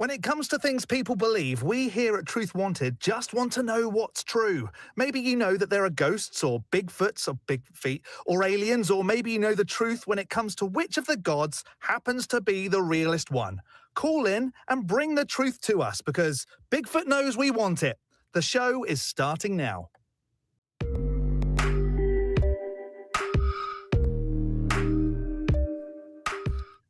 When it comes to things people believe, we here at Truth Wanted just want to know what's true. Maybe you know that there are ghosts or Bigfoots or big feet or aliens, or maybe you know the truth when it comes to which of the gods happens to be the realest one. Call in and bring the truth to us, because Bigfoot knows we want it. The show is starting now.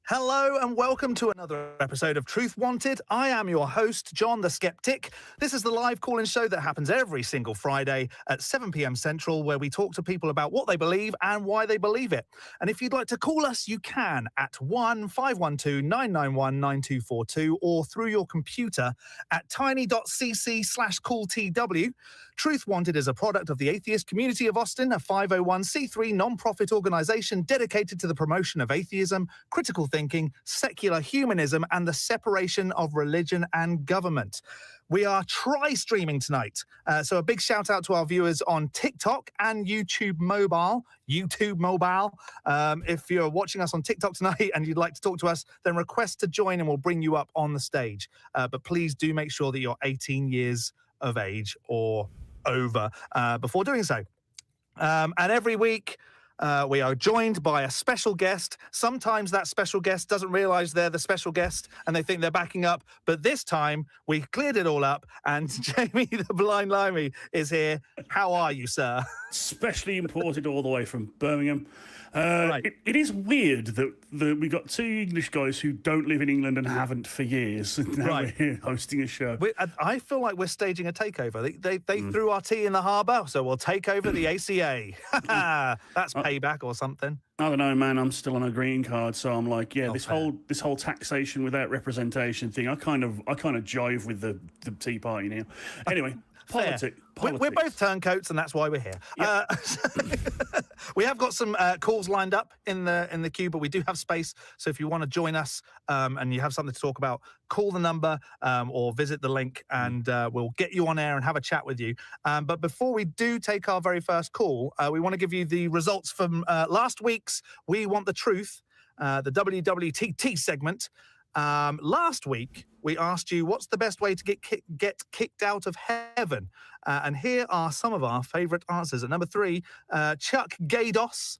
Hello and welcome to another episode of Truth Wanted. I am your host, John the Skeptick. This is the live call-in show that happens every single Friday at 7 p.m. Central, where we talk to people about what they believe and why they believe it. And if you'd like to call us, you can at 1-512-991-9242 or through your computer at tiny.cc/cooltw. Truth Wanted is a product of the Atheist Community of Austin, a 501c3 non-profit organization dedicated to the promotion of atheism, critical thinking, secular humanism, and the separation of religion and government. We are tri-streaming tonight, so a big shout out to our viewers on TikTok and YouTube Mobile. If you're watching us on TikTok tonight and you'd like to talk to us, then request to join and we'll bring you up on the stage. But please do make sure that you're 18 years of age or over before doing so. And every week, we are joined by a special guest. Sometimes that special guest doesn't realize they're the special guest and they think they're backing up. But this time we cleared it all up and Jamie the Blind Limey is here. How are you, sir? Specially imported all the way from Birmingham. Right. It is weird that we got two English guys who don't live in England and haven't for years. And now we're here hosting a show. I feel like we're staging a takeover. They threw our tea in the harbour, so we'll take over the ACA. That's payback or something. I don't know, man. I'm still on a green card, so I'm like, this whole taxation without representation thing. I kind of jive with the Tea Party now. Anyway, politics. We're both turncoats, and that's why we're here. Yep. We have got some calls lined up in the queue, but we do have space. So if you want to join us and you have something to talk about, call the number or visit the link, and we'll get you on air and have a chat with you. But before we do take our very first call, we want to give you the results from last week's We Want the Truth, the WWTT segment. Last week, we asked you what's the best way to get kicked out of heaven. And here are some of our favourite answers. At number 3, Chuck Gaydos.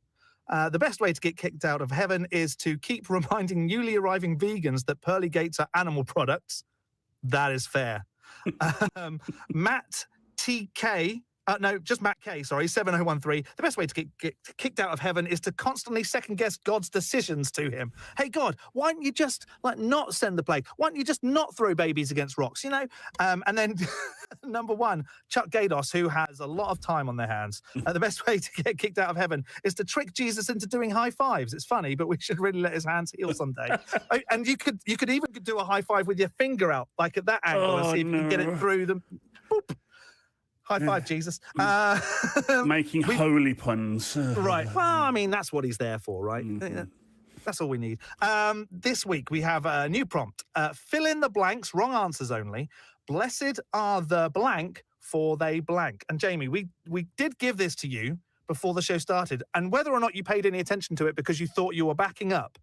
The best way to get kicked out of heaven is to keep reminding newly arriving vegans that pearly gates are animal products. That is fair. Matt TK. Just Matt K, 7013. The best way to get kicked out of heaven is to constantly second-guess God's decisions to him. Hey, God, why don't you just, not send the plague? Why don't you just not throw babies against rocks, And then, number 1, Chuck Gaydos, who has a lot of time on their hands. The best way to get kicked out of heaven is to trick Jesus into doing high fives. It's funny, but we should really let his hands heal someday. And you could even do a high five with your finger out, like at that angle, and see if you can get it through them. Boop. High five, Jesus. Making holy puns. Right. Well, I mean, that's what he's there for, right? Mm-hmm. That's all we need. This week, we have a new prompt. Fill in the blanks, wrong answers only. Blessed are the blank, for they blank. And Jamie, we did give this to you before the show started. And whether or not you paid any attention to it because you thought you were backing up,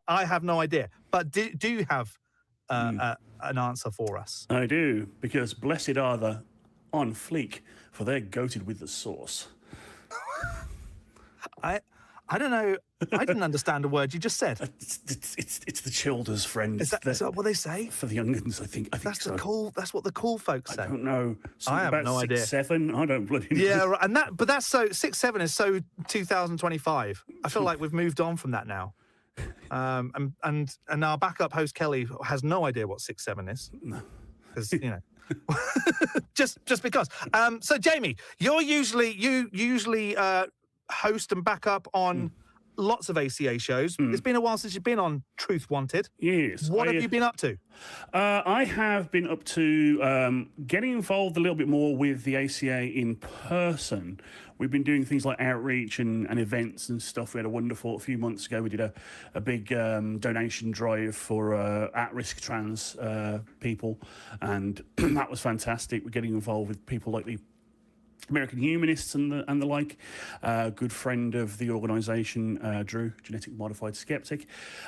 I have no idea. But do you have an answer for us? I do, because blessed are the on fleek, for they're goated with the sauce. I don't know. I didn't understand a word you just said. It's the Childers, friend. Is that what they say? For the young uns, I think That's so. That's what the cool folks say. I don't know. I have about no idea. 6'7"? I don't bloody know. Yeah, right. But that's so 6'7" is so 2025. I feel like we've moved on from that now. And our backup host Kelly has no idea what 6'7" is. No, because just because. So Jamie, you usually host and back up on lots of ACA shows. It's been a while since you've been on Truth Wanted. Yes. What have you been up to? I have been up to getting involved a little bit more with the ACA in person. We've been doing things like outreach and events and stuff. We had a few months ago, we did a big donation drive for at-risk trans people, and that was fantastic. We're getting involved with people like the American Humanists and the like. Good friend of the organisation, Drew, genetic modified skeptic.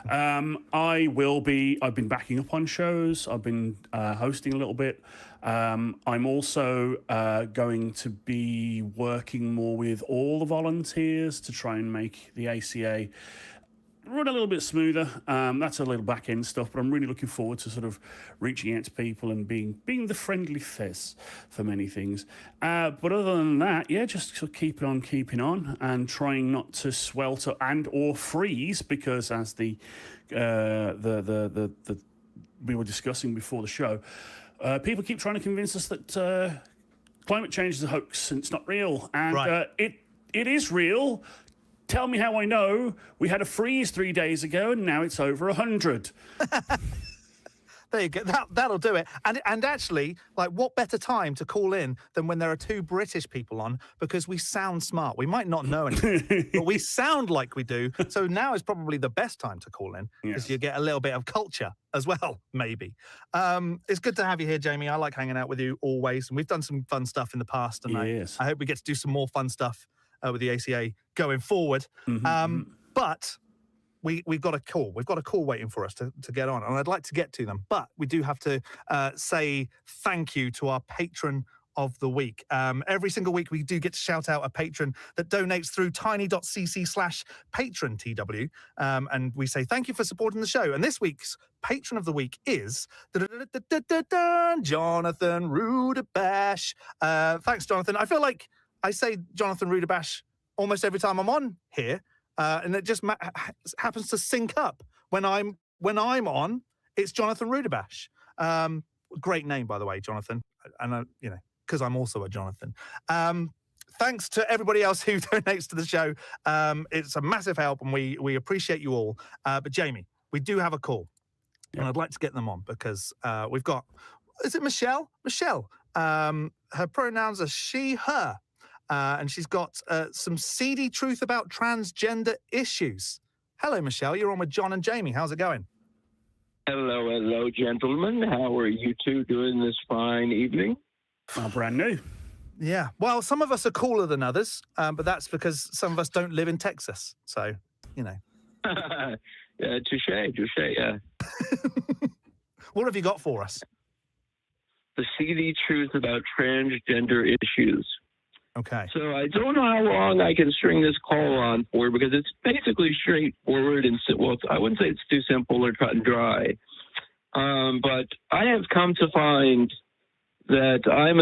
I've been backing up on shows. I've been hosting a little bit. I'm also going to be working more with all the volunteers to try and make the ACA run a little bit smoother. That's a little back end stuff, but I'm really looking forward to sort of reaching out to people and being the friendly face for many things. But other than that, yeah, just sort of keeping on and trying not to swelter and or freeze, because as we were discussing before the show, people keep trying to convince us that climate change is a hoax and it's not real, and Right. It is real. Tell me how I know. We had a freeze 3 days ago, and now it's over 100. There you go. That'll do it. And actually, like, what better time to call in than when there are two British people on, because we sound smart. We might not know anything, but we sound like we do. So now is probably the best time to call in, because you get a little bit of culture as well, maybe. It's good to have you here, Jamie. I like hanging out with you always. And we've done some fun stuff in the past, and Yes. I hope we get to do some more fun stuff with the ACA going forward. But we've got a call. We've got a call waiting for us to get on, and I'd like to get to them. But we do have to say thank you to our patron of the week. Every single week, we do get to shout out a patron that donates through tiny.cc/patron-tw. And we say thank you for supporting the show. And this week's patron of the week is Jonathan Rudabash. Thanks, Jonathan. I feel like I say Jonathan Rudabash almost every time I'm on here, and it just happens to sync up. When I'm on, it's Jonathan Rudabash. Great name, by the way, Jonathan. And because I'm also a Jonathan. Thanks to everybody else who donates to the show. It's a massive help, and we appreciate you all. But Jamie, we do have a call, and I'd like to get them on, because we've got, is it Michelle? Michelle. Her pronouns are she, her. And she's got some seedy truth about transgender issues. Hello, Michelle. You're on with John and Jamie. How's it going? Hello, gentlemen. How are you two doing this fine evening? Brand new. Yeah. Well, some of us are cooler than others, but that's because some of us don't live in Texas. So, Touche, yeah. What have you got for us? The seedy truth about transgender issues. Okay. So I don't know how long I can string this call on for, because it's basically straightforward and I wouldn't say it's too simple or cut and dry. But I have come to find that I'm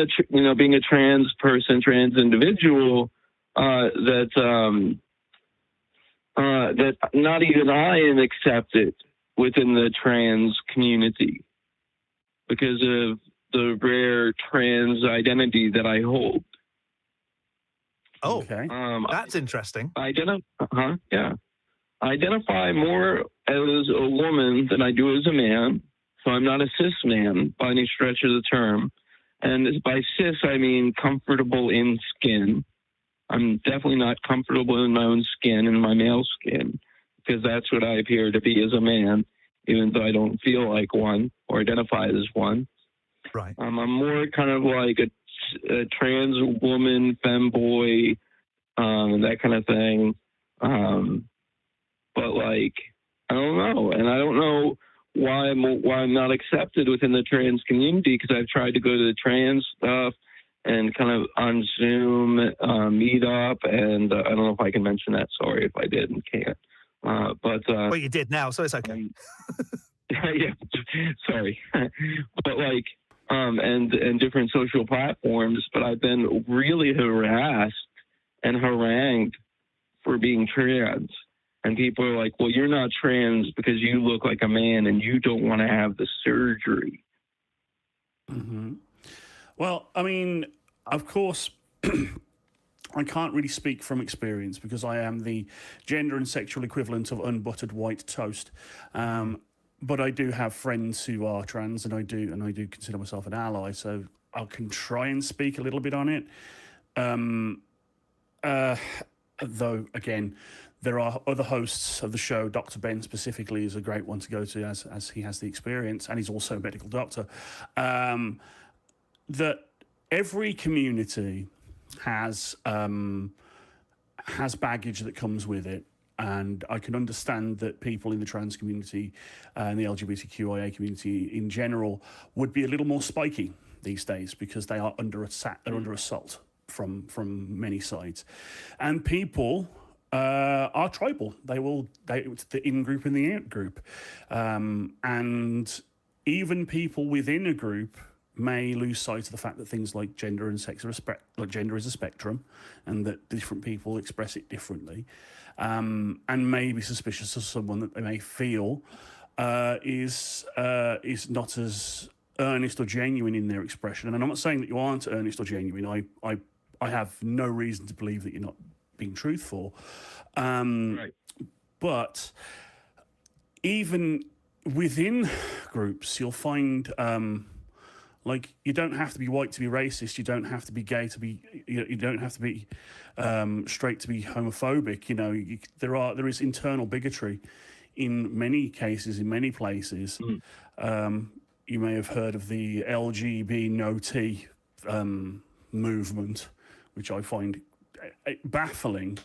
being a trans person, trans individual, that not even I am accepted within the trans community because of the rare trans identity that I hold. Oh, okay. That's interesting. I identify more as a woman than I do as a man. So I'm not a cis man by any stretch of the term. And by cis, I mean comfortable in skin. I'm definitely not comfortable in my own skin, in my male skin, because that's what I appear to be as a man, even though I don't feel like one or identify as one. Right. I'm more kind of like a trans woman, femboy, that kind of thing. But like, I don't know, and I don't know why I'm not accepted within the trans community, because I've tried to go to the trans stuff and kind of on Zoom meet up, and I don't know if I can mention that. Sorry if I did and can't. Well, you did now, so it's okay. Yeah, sorry. But like, and different social platforms, but I've been really harassed and harangued for being trans. And people are like, well, you're not trans because you look like a man and you don't want to have the surgery. Mm-hmm. Well, I mean, of course, I can't really speak from experience because I am the gender and sexual equivalent of unbuttered white toast. But I do have friends who are trans, and I do consider myself an ally, so I can try and speak a little bit on it. Though, again, there are other hosts of the show. Dr. Ben specifically is a great one to go to, as he has the experience, and he's also a medical doctor. That every community has baggage that comes with it. And I can understand that people in the trans community and the LGBTQIA community in general would be a little more spiky these days because they are under assault from many sides, and people are tribal. It's the in group and the out group, and even people within a group may lose sight of the fact that things like gender and sex gender is a spectrum, and that different people express it differently. And may be suspicious of someone that they may feel is not as earnest or genuine in their expression. And I'm not saying that you aren't earnest or genuine. I have no reason to believe that you're not being truthful. Right. But even within groups, you'll find like you don't have to be white to be racist. You don't have to be gay to be. You don't have to be straight to be homophobic. You know, there is internal bigotry in many cases, in many places. You may have heard of the LGB No T movement, which I find baffling.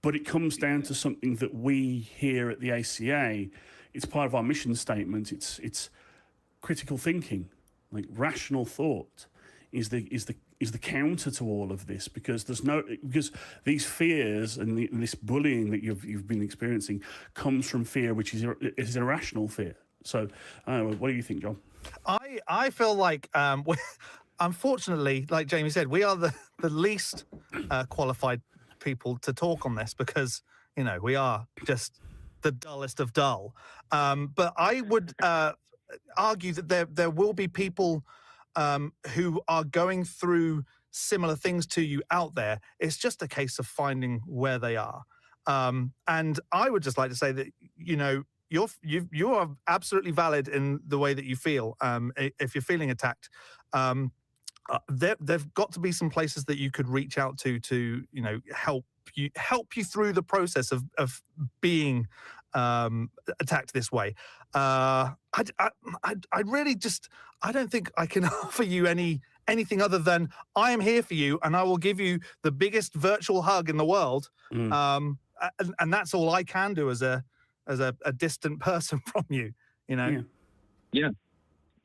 But it comes down to something that we here at the ACA. It's part of our mission statement. It's critical thinking. Like rational thought is the counter to all of this, because these fears and this bullying that you've been experiencing comes from fear, which is irrational fear. So, what do you think, John? I feel like unfortunately, like Jamie said, we are the least qualified people to talk on this, because we are just the dullest of dull. But I would argue that there will be people who are going through similar things to you out there. It's just a case of finding where they are. And I would just like to say that you are absolutely valid in the way that you feel. If you're feeling attacked, there've got to be some places that you could reach out to help you through the process of being attacked this way. I really just, I don't think I can offer you anything other than I am here for you, and I will give you the biggest virtual hug in the world. And that's all I can do as a distant person from you. Yeah.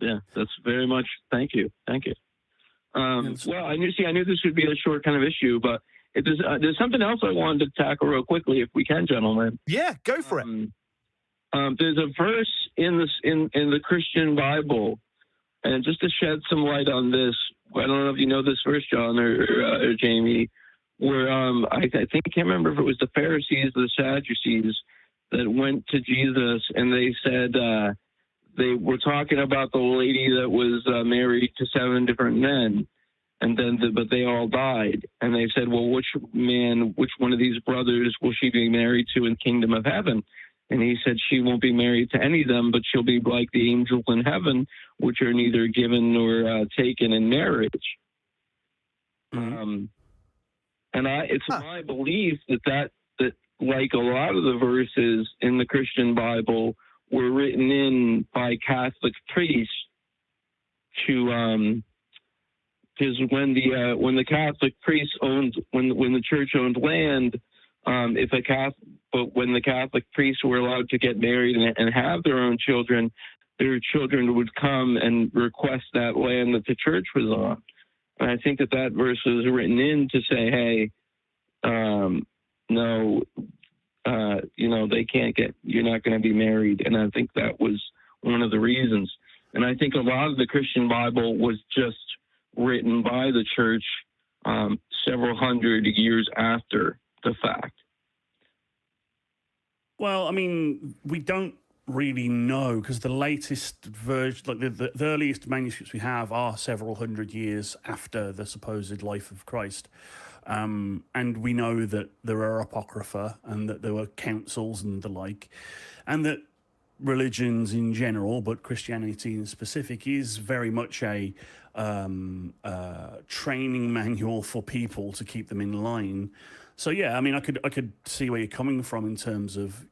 That's very much. Thank you. Well, I knew this would be a short kind of issue, but there's something else I wanted to tackle real quickly, if we can, gentlemen. Yeah, go for it. There's a verse in the Christian Bible, and just to shed some light on this, I don't know if you know this verse, John or Jamie, where I think I can't remember if it was the Pharisees or the Sadducees that went to Jesus, and they said they were talking about the lady that was married to 7 different men. And then, but they all died. And they said, well, which one of these brothers will she be married to in the kingdom of heaven? And he said, she won't be married to any of them, but she'll be like the angels in heaven, which are neither given nor taken in marriage. And it's my belief that like a lot of the verses in the Christian Bible were written in by Catholic priests to, because when the Catholic priests when the church owned land, when the Catholic priests were allowed to get married and have their own children, their children would come and request that land that the church was on. And I think that verse was written in to say, hey, no, they can't you're not going to be married. And I think that was one of the reasons. And I think a lot of the Christian Bible was just written by the church several hundred years after the fact. Well, I mean, we don't really know, because the latest version, like the earliest manuscripts we have, are several hundred years after the supposed life of Christ. And we know that there are apocrypha, and that there were councils and the like, and that religions in general, but Christianity in specific, is very much a training manual for people to keep them in line. So yeah, I mean, I could see where you're coming from in terms of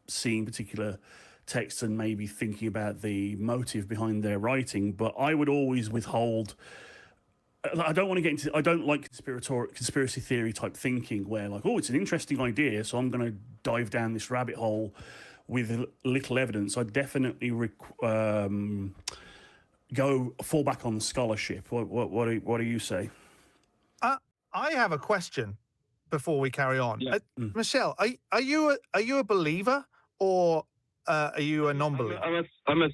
seeing particular texts and maybe thinking about the motive behind their writing, but I would always withhold I don't want to get into. I don't like conspiracy theory type thinking, where like, oh, it's an interesting idea, so I'm going to dive down this rabbit hole with little evidence. I definitely fall back on scholarship. What do you say? I have a question before we carry on. Yeah. Michelle, are you a believer or are you a non-believer? I'm a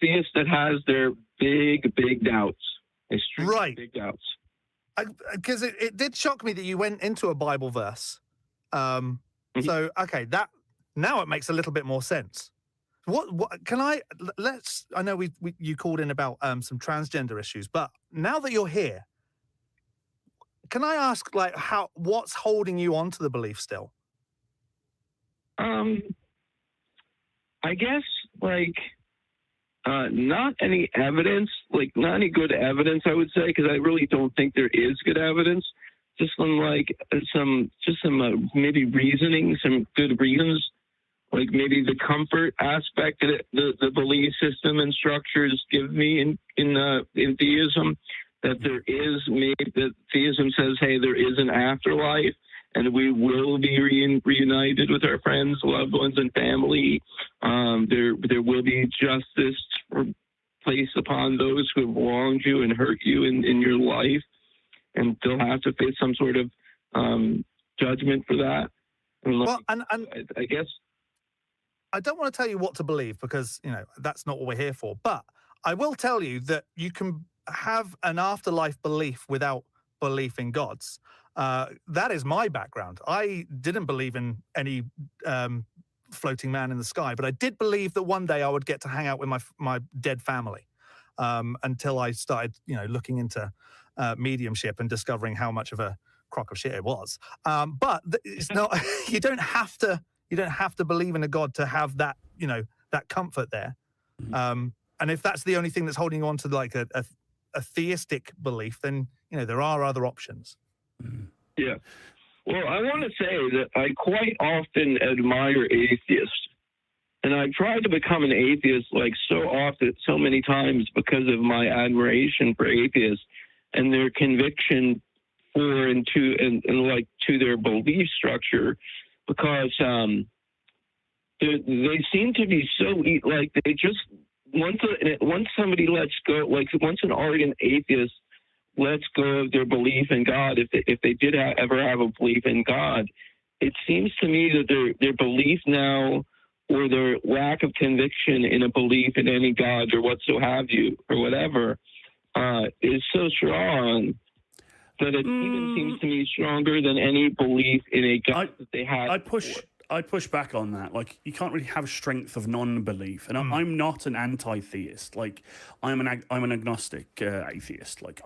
theist that has their big doubts. Extreme Right. big doubts. Because it did shock me that you went into a Bible verse. So okay, that now it makes a little bit more sense. What can I know you called in about some transgender issues, but now that you're here, can I ask like what's holding you on to the belief still? I guess like not any evidence, like not any good evidence, I would say, because I really don't think there is good evidence. Just some maybe reasoning, some good reasons, like maybe the comfort aspect that the belief system and structures give me in theism. That there is, maybe that theism says, hey, there is an afterlife, and we will be reunited with our friends, loved ones, and family. There will be justice placed upon those who have wronged you and hurt you in your life, and they'll have to face some sort of judgment for that. And I guess I don't want to tell you what to believe because that's not what we're here for. But I will tell you that you can have an afterlife belief without belief in gods. That is my background. I didn't believe in any floating man in the sky, but I did believe that one day I would get to hang out with my dead family. Until I started, looking into mediumship and discovering how much of a crock of shit it was. But it's not. You don't have to believe in a god to have that, that comfort there. And if that's the only thing that's holding you on to like a theistic belief, then there are other options. Yeah. Well, I want to say that I quite often admire atheists, and I've tried to become an atheist like so many times because of my admiration for atheists and their conviction for and to their belief structure, because they seem to be so like they just once somebody lets go, like once an ardent atheist lets go of their belief in God, if they did ever have a belief in God, it seems to me that their belief now, or their lack of conviction in a belief in any God or have you or whatever, is so strong that it even seems to me stronger than any belief in a God that they had. I'd push back on that. Like, you can't really have strength of non-belief, and I'm not an anti-theist. Like, I'm an agnostic atheist. Like,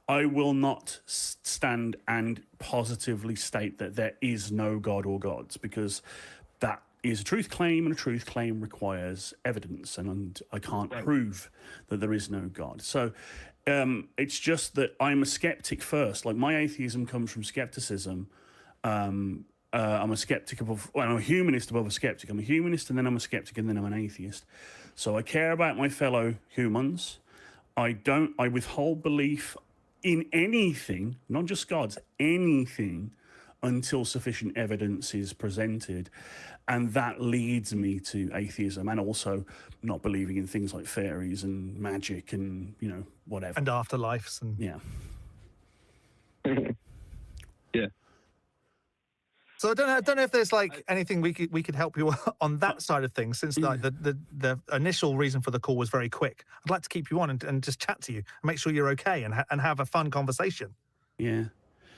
I will not stand and positively state that there is no God or gods, because that is a truth claim, and a truth claim requires evidence, and I can't prove that there is no God. So it's just that I'm a skeptic first. Like, my atheism comes from skepticism. I'm a skeptic I'm a humanist above a skeptic. I'm a humanist, and then I'm a skeptic, and then I'm an atheist. So I care about my fellow humans. I withhold belief in anything, not just gods, anything, until sufficient evidence is presented. And that leads me to atheism, and also not believing in things like fairies and magic and, whatever. And afterlives. And yeah. Yeah. So I don't know if there's like anything we could help you on that side of things, since like the initial reason for the call was very quick. I'd like to keep you on and just chat to you and make sure you're okay and have a fun conversation. Yeah.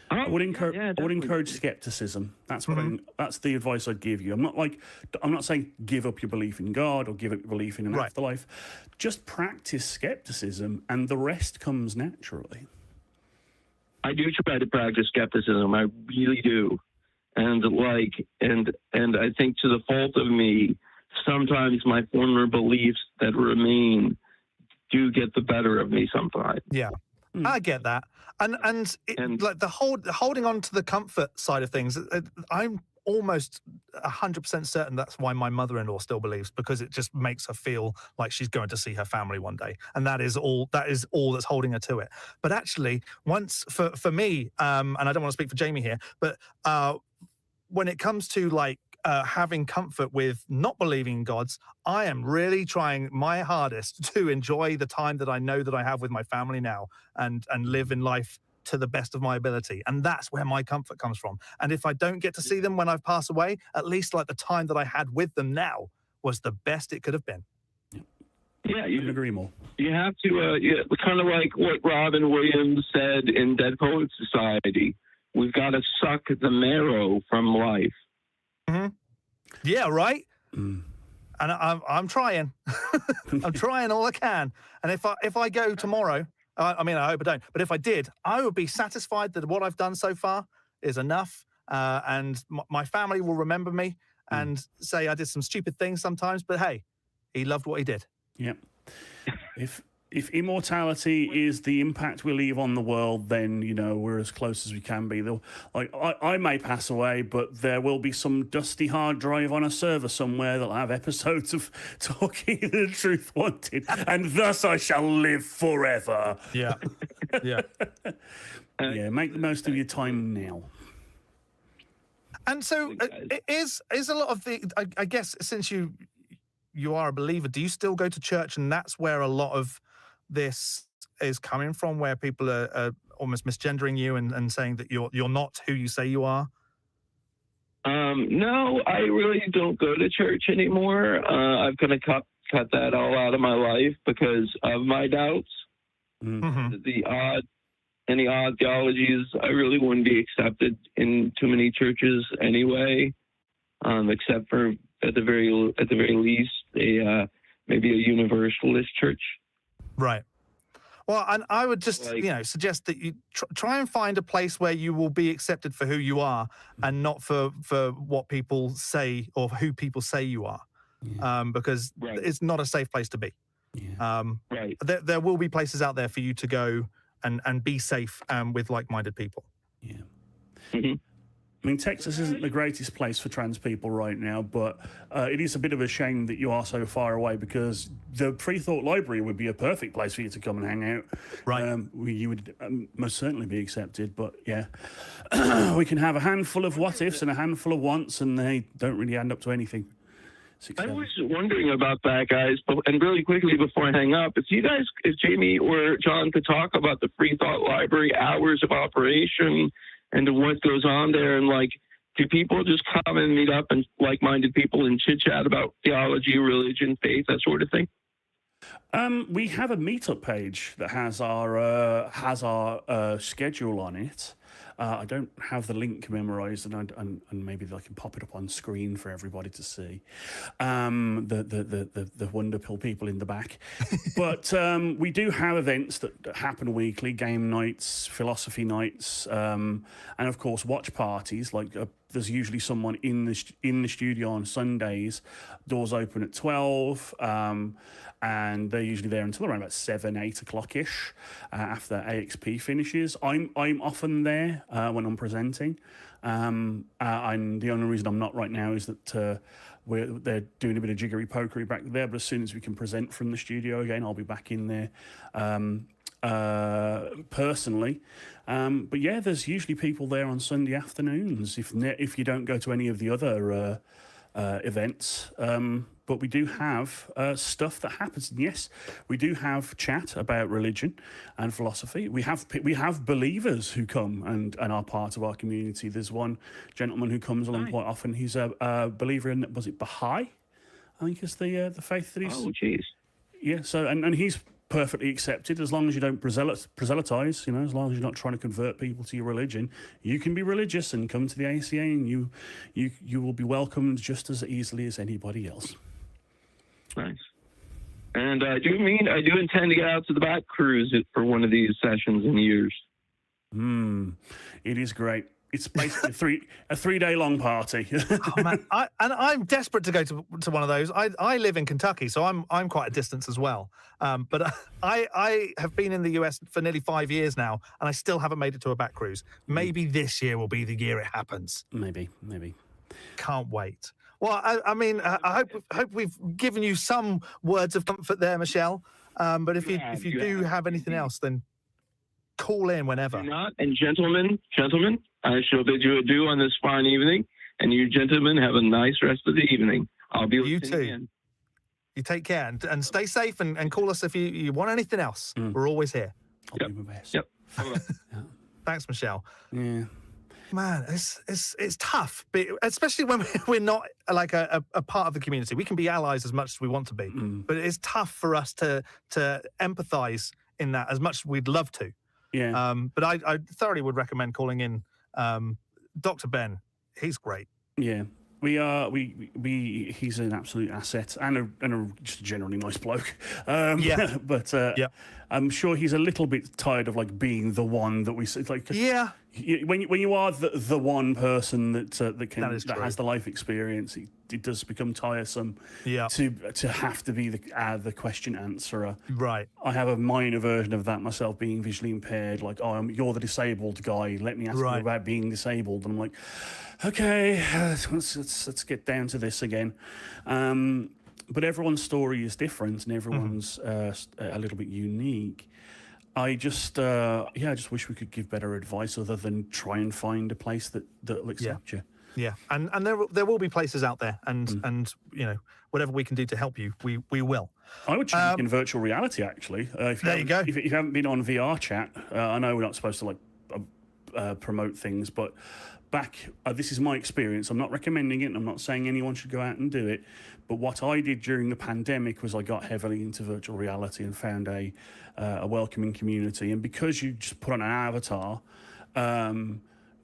I would encourage skepticism. That's what that's the advice I'd give you. I'm not saying give up your belief in God or give up your belief in an afterlife. Just practice skepticism, and the rest comes naturally. I do try to practice skepticism. I really do. And I think, to the fault of me, sometimes my former beliefs that remain do get the better of me sometimes. Yeah, I get that. And like the holding on to the comfort side of things, I'm almost 100% certain that's why my mother-in-law still believes, because it just makes her feel like she's going to see her family one day, and that is all that's holding her to it. But actually, once for me, and I don't want to speak for Jamie here, but when it comes to like having comfort with not believing in gods, I am really trying my hardest to enjoy the time that I know that I have with my family now, and live in life to the best of my ability. And that's where my comfort comes from. And if I don't get to see them when I've passed away, at least like the time that I had with them now was the best it could have been. Yeah, I couldn't agree more. You have to, kind of like what Robin Williams said in Dead Poets Society. We've got to suck the marrow from life. Mm-hmm. Yeah, right. And I'm trying. I'm trying all I can. And if I go tomorrow, I mean, I hope I don't, but if I did, I would be satisfied that what I've done so far is enough, and my family will remember me and say I did some stupid things sometimes, but hey, he loved what he did. Yeah. If immortality is the impact we leave on the world, then, you know, we're as close as we can be. Like, I may pass away, but there will be some dusty hard drive on a server somewhere that'll have episodes of Talking the Truth Wanted, and thus I shall live forever. Yeah. Yeah. Yeah, make the most of your time now. And so is a lot of the, I guess, since you are a believer, do you still go to church, and that's where a lot of this is coming from, where people are almost misgendering you and saying that you're not who you say you are? No, I really don't go to church anymore. I've kind of cut that all out of my life because of my doubts. Mm-hmm. Any odd theologies, I really wouldn't be accepted in too many churches anyway, except for at the very least maybe a universalist church. Right. Well, and I would just, suggest that you try and find a place where you will be accepted for who you are, and not for what people say or who people say you are, because it's not a safe place to be. Yeah. There will be places out there for you to go and be safe with like-minded people. Yeah. Mm-hmm. I mean, Texas isn't the greatest place for trans people right now, but it is a bit of a shame that you are so far away, because the Free Thought Library would be a perfect place for you to come and hang out. Right. You would most certainly be accepted, but yeah. We can have a handful of what-ifs and a handful of wants, and they don't really add up to anything. I was wondering about that, guys, and really quickly before I hang up, if Jamie or John could talk about the Free Thought Library hours of operation and what goes on there, and like, do people just come and meet up and like-minded people and chit-chat about theology, religion, faith, that sort of thing? We have a meetup page that has our schedule on it. I don't have the link memorized, and maybe I can pop it up on screen for everybody to see. The wonderful people in the back. But we do have events that happen weekly: game nights, philosophy nights, and of course watch parties. Like there's usually someone in the studio on Sundays. Doors open at 12. And they're usually there until around about 7, 8 o'clock-ish after AXP finishes. I'm often there when I'm presenting. And the only reason I'm not right now is that they're doing a bit of jiggery-pokery back there. But as soon as we can present from the studio again, I'll be back in there personally. But yeah, there's usually people there on Sunday afternoons if you don't go to any of the other events. But we do have stuff that happens. And yes, we do have chat about religion and philosophy. We have believers who come and are part of our community. There's one gentleman who comes along quite often. He's a believer in, was it Baha'i? I think is the faith that he's... Oh, jeez. Yeah, so, and he's perfectly accepted as long as you don't proselytize, as long as you're not trying to convert people to your religion. You can be religious and come to the ACA, and you will be welcomed just as easily as anybody else. Nice. And I do intend to get out to the back cruise for one of these sessions in years. It is great. It's basically a 3-day long party. Oh, man. I'm desperate to go to one of those. I live in Kentucky, so I'm quite a distance as well. But I have been in the US for nearly 5 years now, and I still haven't made it to a back cruise. Maybe this year will be the year it happens. Maybe. Can't wait. Well, I mean, I hope we've given you some words of comfort there, Michelle. But if you do have anything else, then call in whenever. Do not, and gentlemen, I shall bid you adieu on this fine evening, and you gentlemen have a nice rest of the evening. I'll be listening. You too. In. You take care and stay safe and call us if you want anything else. We're always here. I'll do my best. Yep. Thanks, Michelle. Yeah. Man, it's tough, but especially when we're not like a part of the community. We can be allies as much as we want to be, but it's tough for us to empathise in that as much as we'd love to. Yeah. But I thoroughly would recommend calling in Dr. Ben. He's great. Yeah. He's an absolute asset and just a generally nice bloke. Yeah. But I'm sure he's a little bit tired of like being the one that we like. Yeah. When you are the one person that has the life experience, it does become tiresome. Yeah. To have to be the question answerer. Right. I have a minor version of that myself, being visually impaired. Like, you're the disabled guy. Let me ask you about being disabled. And I'm like, okay, let's get down to this again. But everyone's story is different, and everyone's a little bit unique. I just wish we could give better advice other than try and find a place that'll accept you. Yeah, and there will be places out there, and whatever we can do to help you, we will. I would check in virtual reality actually. There you go. If you haven't been on VR chat, I know we're not supposed to promote things, but this is my experience. I'm not recommending it, and I'm not saying anyone should go out and do it. But what I did during the pandemic was I got heavily into virtual reality and found a welcoming community. And because you just put on an avatar,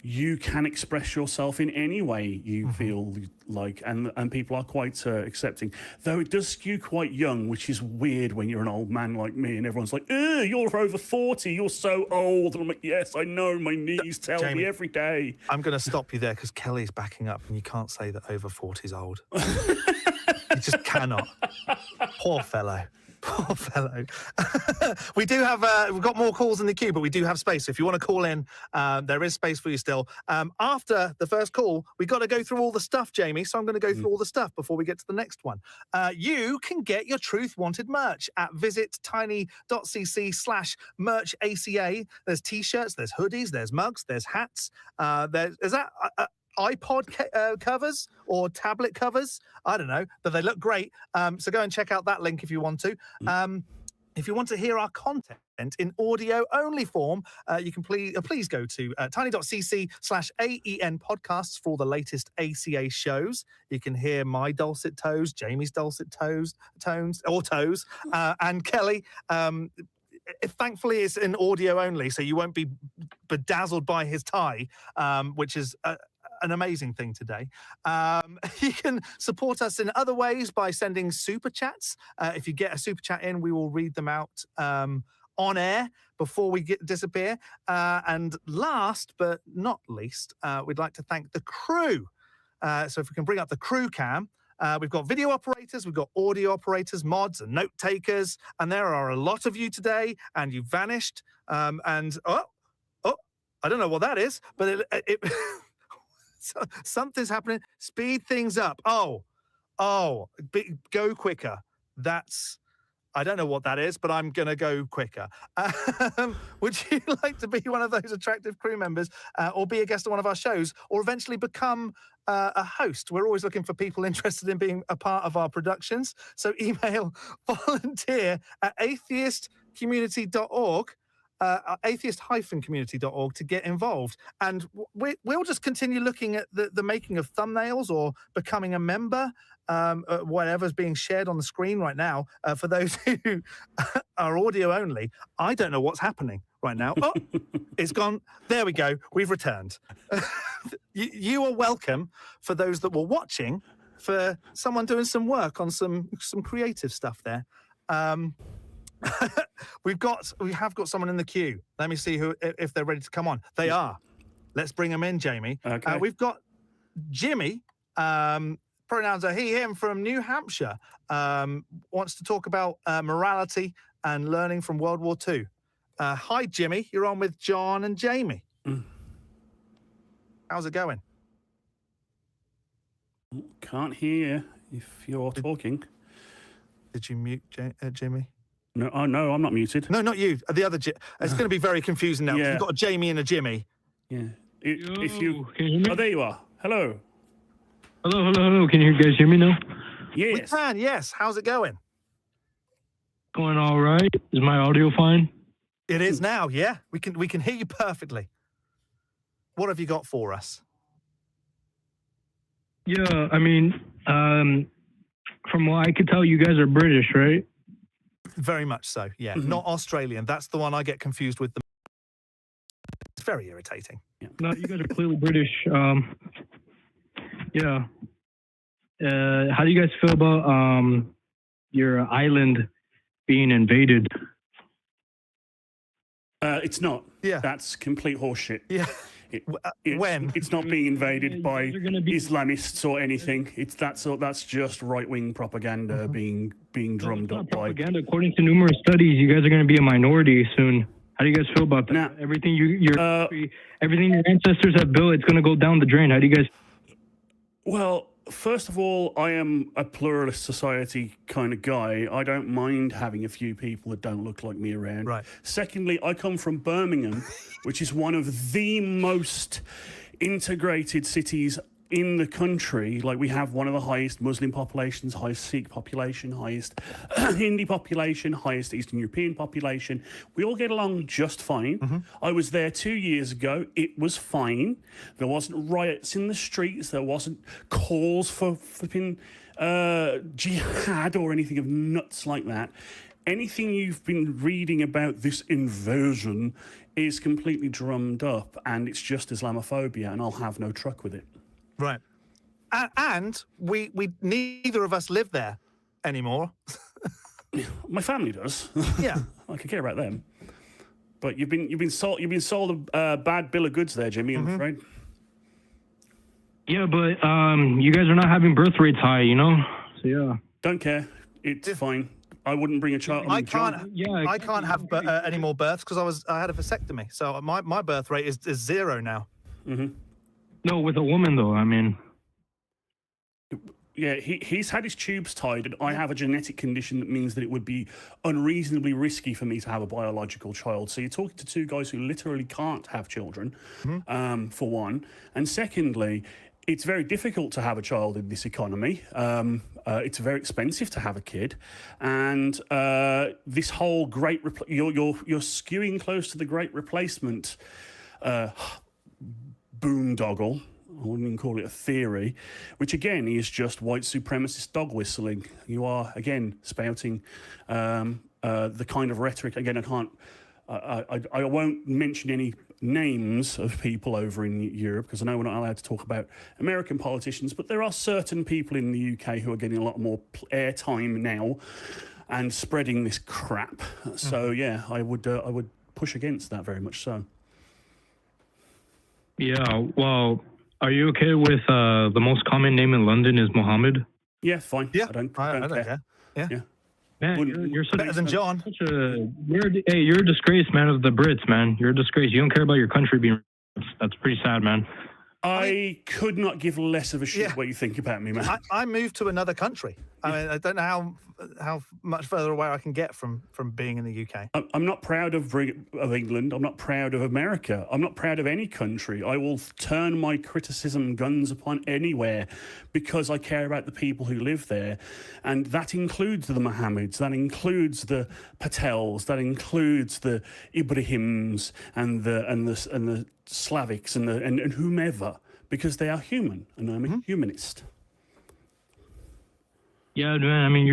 you can express yourself in any way you feel like, and people are quite accepting. Though it does skew quite young, which is weird when you're an old man like me, and everyone's like, you're over 40, you're so old. And I'm like, yes, I know, my knees tell Jamie, me every day. I'm going to stop you there because Kelly's backing up, and you can't say that over 40 is old. You just cannot. Poor fellow. Poor fellow. We do have, we've got more calls in the queue, but we do have space. So if you want to call in, there is space for you still. After the first call, we got to go through all the stuff, Jamie. So I'm going to go through all the stuff before we get to the next one. You can get your Truth Wanted merch at visit tiny.cc/merch ACA. There's t-shirts, there's hoodies, there's mugs, there's hats. Is that iPod covers or tablet covers? I don't know, but they look great. So go and check out that link if you want to. If you want to hear our content in audio only form, you can please go to tiny.cc/AEN podcasts for all the latest ACA shows. You can hear my dulcet toes, Jamie's dulcet tones, and Kelly. Thankfully, it's in audio only, so you won't be bedazzled by his tie, which is an amazing thing today. You can support us in other ways by sending super chats. If you get a super chat in, we will read them out on air before we disappear. And last but not least, we'd like to thank the crew. So if we can bring up the crew cam. We've got video operators, we've got audio operators, mods and note takers, and there are a lot of you today, and you vanished. I don't know what that is, but it something's happening. Speed things up. Go quicker. I don't know what that is, but I'm going to go quicker. Would you like to be one of those attractive crew members or be a guest on one of our shows or eventually become a host? We're always looking for people interested in being a part of our productions. So email volunteer@atheistcommunity.org. atheist-community.org to get involved, and we'll just continue looking at the making of thumbnails or becoming a member, whatever's being shared on the screen right now. For those who are audio only, I don't know what's happening right now. It's gone. There we go. We've returned. You are welcome. For those that were watching, for someone doing some work on some creative stuff there. We have got someone in the queue. Let me see if they're ready to come on. They are. Let's bring them in, Jamie. Okay. We've got Jimmy. Pronouns are he, him, from New Hampshire. Wants to talk about morality and learning from World War II. Hi, Jimmy. You're on with John and Jamie. How's it going? Can't hear if you're talking. Did you mute Jimmy? No, oh no, I'm not muted. No, not you. The other. It's going to be very confusing now. 'Cause Yeah. You've got a Jamie and a Jimmy. Yeah. If you, Can you hear me? oh, there you are. Hello. Hello. Can you guys hear me now? Yes. We can. Yes. How's it going? Going all right. Is my audio fine? It is now. Yeah, we can hear you perfectly. What have you got for us? Yeah, I mean, from what I could tell, you guys are British, right? Very much so. Yeah, not Australian. That's the one I get confused with. It's very irritating. No, you guys are clearly British. Yeah. How do you guys feel about your island being invaded? It's not. Yeah. That's complete horseshit. Yeah. When? It's not being invaded by They're gonna be- Islamists or anything. That's just right-wing propaganda being drummed It's not up by. propaganda. According to numerous studies, you guys are going to be a minority soon. How do you guys feel about that? Nah. Everything everything your ancestors have built, it's going to go down the drain. How do you guys? Well, first of all, I am a pluralist society kind of guy. I don't mind having a few people that don't look like me around. Right. Secondly, I come from Birmingham, which is one of the most integrated cities in the country. Like, we have one of the highest Muslim populations, highest Sikh population, highest Hindi population, highest Eastern European population. We all get along just fine. I was there 2 years ago. It was fine. There wasn't riots in the streets. There wasn't calls for flipping jihad or anything of nuts like that. Anything you've been reading about this invasion is completely drummed up, and it's just Islamophobia, and I'll have no truck with it. Right. And we neither of us live there anymore. My family does. Yeah. I could care about them. But you've been sold a bad bill of goods there, Jimmy. I'm afraid. Yeah, but you guys are not having birth rates high, you know. So yeah. Don't care. It's fine. I wouldn't bring a child. I can't. Yeah, I can't have any more births because I had a vasectomy. So my birth rate is 0 now. No, with a woman though. I mean, Yeah, he's had his tubes tied, and I have a genetic condition that means that it would be unreasonably risky for me to have a biological child. So you're talking to two guys who literally can't have children, for one. And secondly, it's very difficult to have a child in this economy. It's very expensive to have a kid. And this whole you're skewing close to the great replacement boondoggle. I wouldn't even call it a theory, which again is just white supremacist dog whistling. You are again spouting the kind of rhetoric. Again, I won't mention any names of people over in Europe because I know we're not allowed to talk about American politicians, but there are certain people in the UK who are getting a lot more airtime now and spreading this crap. So yeah, I would push against that very much so. yeah. Well, are you okay with the most common name in London is Mohammed? Yeah, fine. Yeah. I don't care. Yeah. Yeah. Man, you're such Better than John. you're a disgrace, man, of the Brits, man. You're a disgrace. You don't care about your country being. That's pretty sad, man. I could not give less of a shit what you think about me, man. I moved to another country. I mean, I don't know how much further away I can get from being in the UK. I'm not proud of England. I'm not proud of America. I'm not proud of any country. I will turn my criticism guns upon anywhere because I care about the people who live there. And that includes the Mohammeds, that includes the Patels, that includes the Ibrahims and the Slavics and whomever, because they are human, and I'm a humanist. Yeah, man. I mean,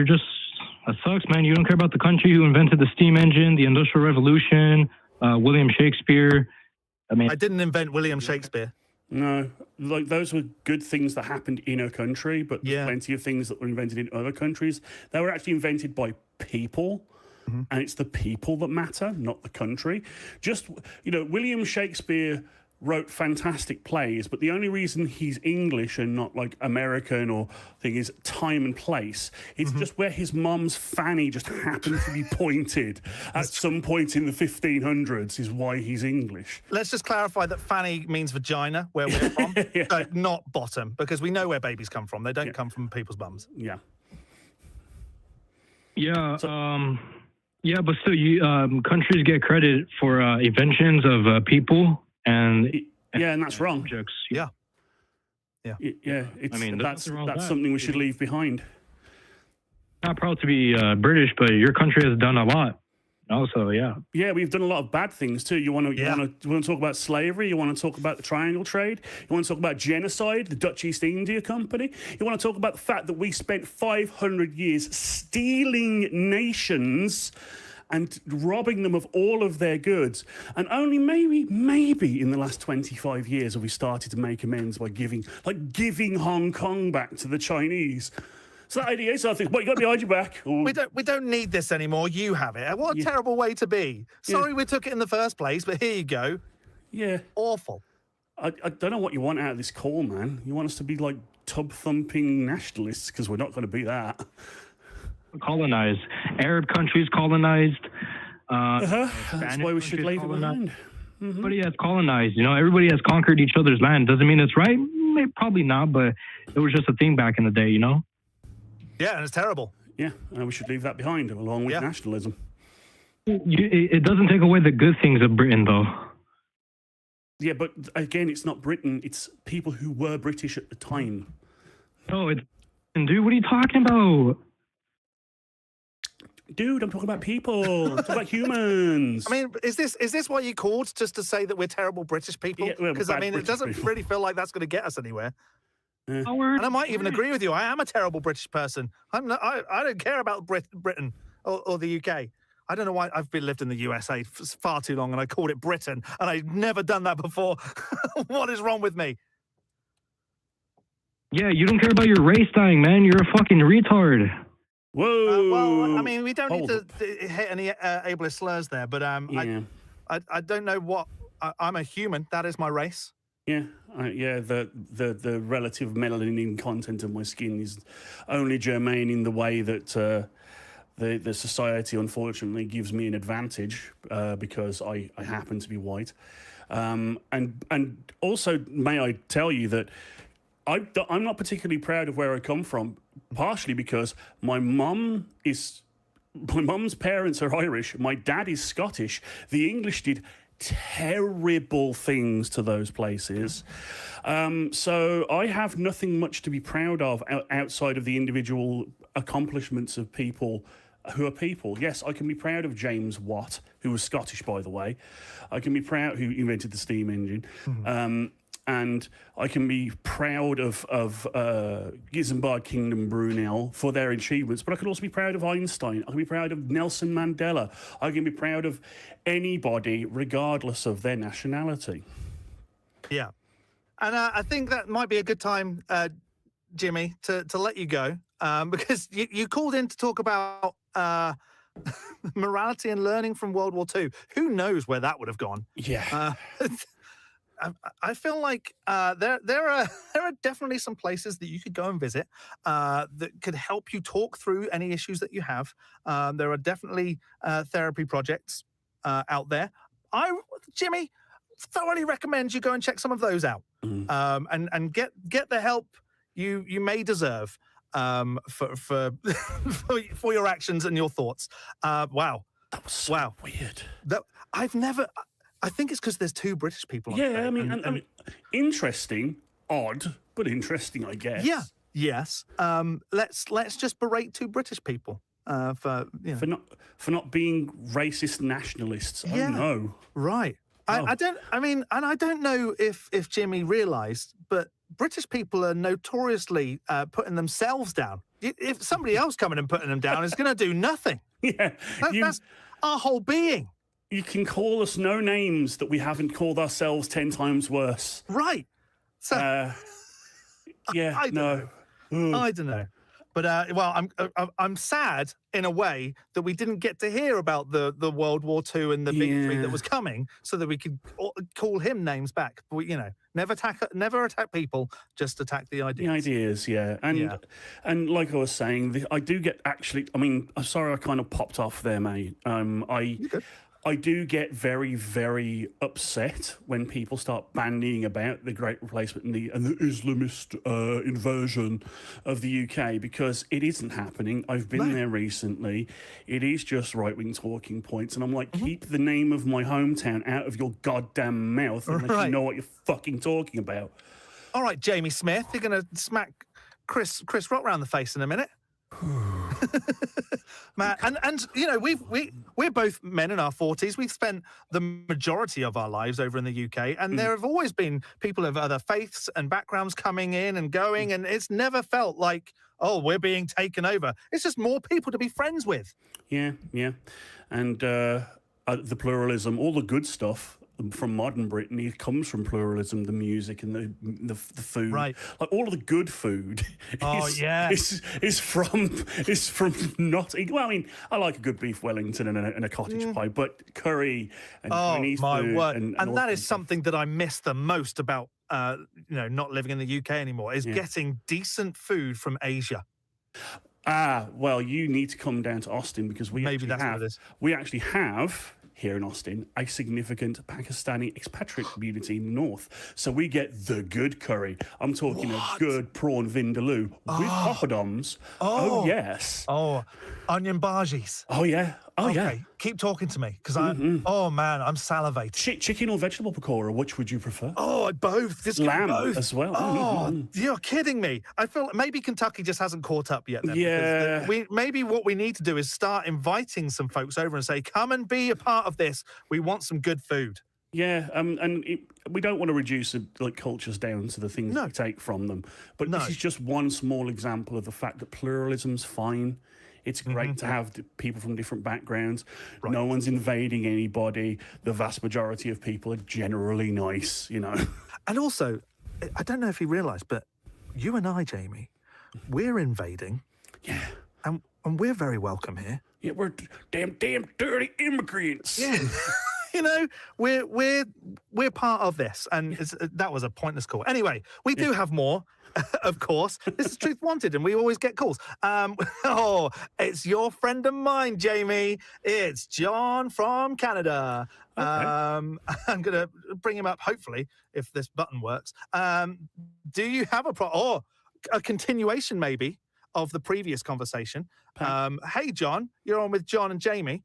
that sucks, man. You don't care about the country who invented the steam engine, the Industrial Revolution, William Shakespeare. I mean, I didn't invent William Shakespeare. No, like those were good things that happened in a country, but there's plenty of things that were invented in other countries. They were actually invented by people, and it's the people that matter, not the country. Just, William Shakespeare wrote fantastic plays, but the only reason he's English and not like American or thing is time and place. It's just where his mum's fanny just happened to be pointed at some point in the 1500s is why he's English. Let's just clarify that fanny means vagina, where we're from, so not bottom, because we know where babies come from. They don't come from people's bums. Yeah. Yeah, yeah, but still, countries get credit for inventions of people and and that's wrong. Objects. Yeah. It's, I mean, that's that. something we should leave behind. Not proud to be British, but your country has done a lot. Also, yeah, we've done a lot of bad things too. You want to talk about slavery? You want to talk about the triangle trade? You want to talk about genocide, the Dutch East India Company? You want to talk about the fact that we spent 500 years stealing nations and robbing them of all of their goods, and only maybe in the last 25 years have we started to make amends by giving Hong Kong back to the Chinese. So that idea, so I think, what, you got behind your back? Ooh. We don't need this anymore. You have it. What a terrible way to be. Sorry we took it in the first place, but here you go. Yeah. Awful. I don't know what you want out of this call, man. You want us to be like tub-thumping nationalists, because we're not going to be that. Colonized. Arab countries colonized. That's why we should leave it behind. Everybody has colonized. You know, everybody has conquered each other's land. Doesn't mean it's right. Probably not, but it was just a thing back in the day, you know? Yeah, and it's terrible. Yeah, and we should leave that behind along with nationalism. It doesn't take away the good things of Britain, though. Yeah, but again, it's not Britain. It's people who were British at the time. No, dude, what are you talking about? Dude, I'm talking about people. I'm talking about humans. I mean, is this what you called, just to say that we're terrible British people? Because it doesn't really feel like that's going to get us anywhere. And I might even agree with you. I am a terrible British person. I don't care about Britain or the UK. I don't know why I've lived in the USA for far too long and I called it Britain and I've never done that before. What is wrong with me? Yeah, you don't care about your race dying, man. You're a fucking retard. Whoa. Well, I mean, we don't need to hit any ableist slurs there, but I don't know what I'm a human. That is my race. Yeah, the relative melanin content of my skin is only germane in the way that the society unfortunately gives me an advantage because I happen to be white, and also may I tell you that I'm not particularly proud of where I come from, partially because my mum's parents are Irish, my dad is Scottish. The English did terrible things to those places. So I have nothing much to be proud of outside of the individual accomplishments of people who are people. Yes, I can be proud of James Watt, who was Scottish, by the way. I can be proud who invented the steam engine. And I can be proud of Gizembard Kingdom Brunel for their achievements, but I can also be proud of Einstein. I can be proud of Nelson Mandela. I can be proud of anybody, regardless of their nationality. Yeah. And I think that might be a good time, Jimmy, to let you go, because you called in to talk about morality and learning from World War II. Who knows where that would have gone? Yeah. I feel like there are definitely some places that you could go and visit that could help you talk through any issues that you have. There are definitely therapy projects out there. Jimmy, thoroughly recommend you go and check some of those out and get the help you may deserve for your actions and your thoughts. Wow, that was so weird. I think it's because there's two British people. Yeah, I mean, interesting, odd, but interesting, I guess. Yeah, yes. Let's just berate two British people for not being racist nationalists. Yeah. Oh no, right. I don't know if Jimmy realised, but British people are notoriously putting themselves down. If somebody else coming and putting them down is going to do nothing. Yeah, that's our whole being. You can call us no names that we haven't called ourselves 10 times worse. Right. So, yeah, I don't know. But But I'm sad in a way that we didn't get to hear about the World War II and the victory that was coming, so that we could call him names back. But never attack people, just attack the ideas. The ideas, yeah. And like I was saying, I do get actually. I mean, I'm sorry, I kind of popped off there, mate. I do get very, very upset when people start bandying about the Great Replacement and the Islamist inversion of the UK, because it isn't happening. I've been there recently. It is just right-wing talking points. And I'm like, keep the name of my hometown out of your goddamn mouth unless you know what you're fucking talking about. All right, Jamie Smith, you're going to smack Chris Rock round the face in a minute. Man, and we're both men in our 40s. We've spent the majority of our lives over in the UK, and there have always been people of other faiths and backgrounds coming in and going, and it's never felt like, oh, we're being taken over. It's just more people to be friends with. Yeah. And the pluralism, all the good stuff from modern Britain, it comes from pluralism, the music and the food. Right. Like all of the good food is from not. Well, I mean, I like a good beef Wellington and a cottage pie, but curry and Chinese food. Word. And that is something that I miss the most about not living in the UK anymore, is getting decent food from Asia. Well, you need to come down to Austin, because we actually have here in Austin a significant Pakistani expatriate community in the north. So we get the good curry. I'm talking a good prawn vindaloo with poppadoms. Oh, yes. Oh, onion bhajis. Oh, yeah. Oh, okay. yeah. Keep talking to me, because I'm salivating. Chicken or vegetable pakora, which would you prefer? Oh, both. Just lamb both. as well. Oh, you're kidding me. I feel like maybe Kentucky just hasn't caught up yet. Then, yeah. Maybe what we need to do is start inviting some folks over and say, come and be a part of this. We want some good food. Yeah, we don't want to reduce cultures down to the things we take from them. But this is just one small example of the fact that pluralism's fine. It's great to have people from different backgrounds. Right. No one's invading anybody. The vast majority of people are generally nice, And also, I don't know if you realise, but you and I, Jamie, we're invading. Yeah. And we're very welcome here. Yeah, we're damn dirty immigrants. Yeah. We're part of this, and that was a pointless call. Anyway, we do have more, of course. This is Truth Wanted, and we always get calls. It's your friend of mine, Jamie. It's John from Canada. Okay. I'm going to bring him up, hopefully, if this button works. Do you have a continuation, maybe, of the previous conversation? Hey, John, you're on with John and Jamie.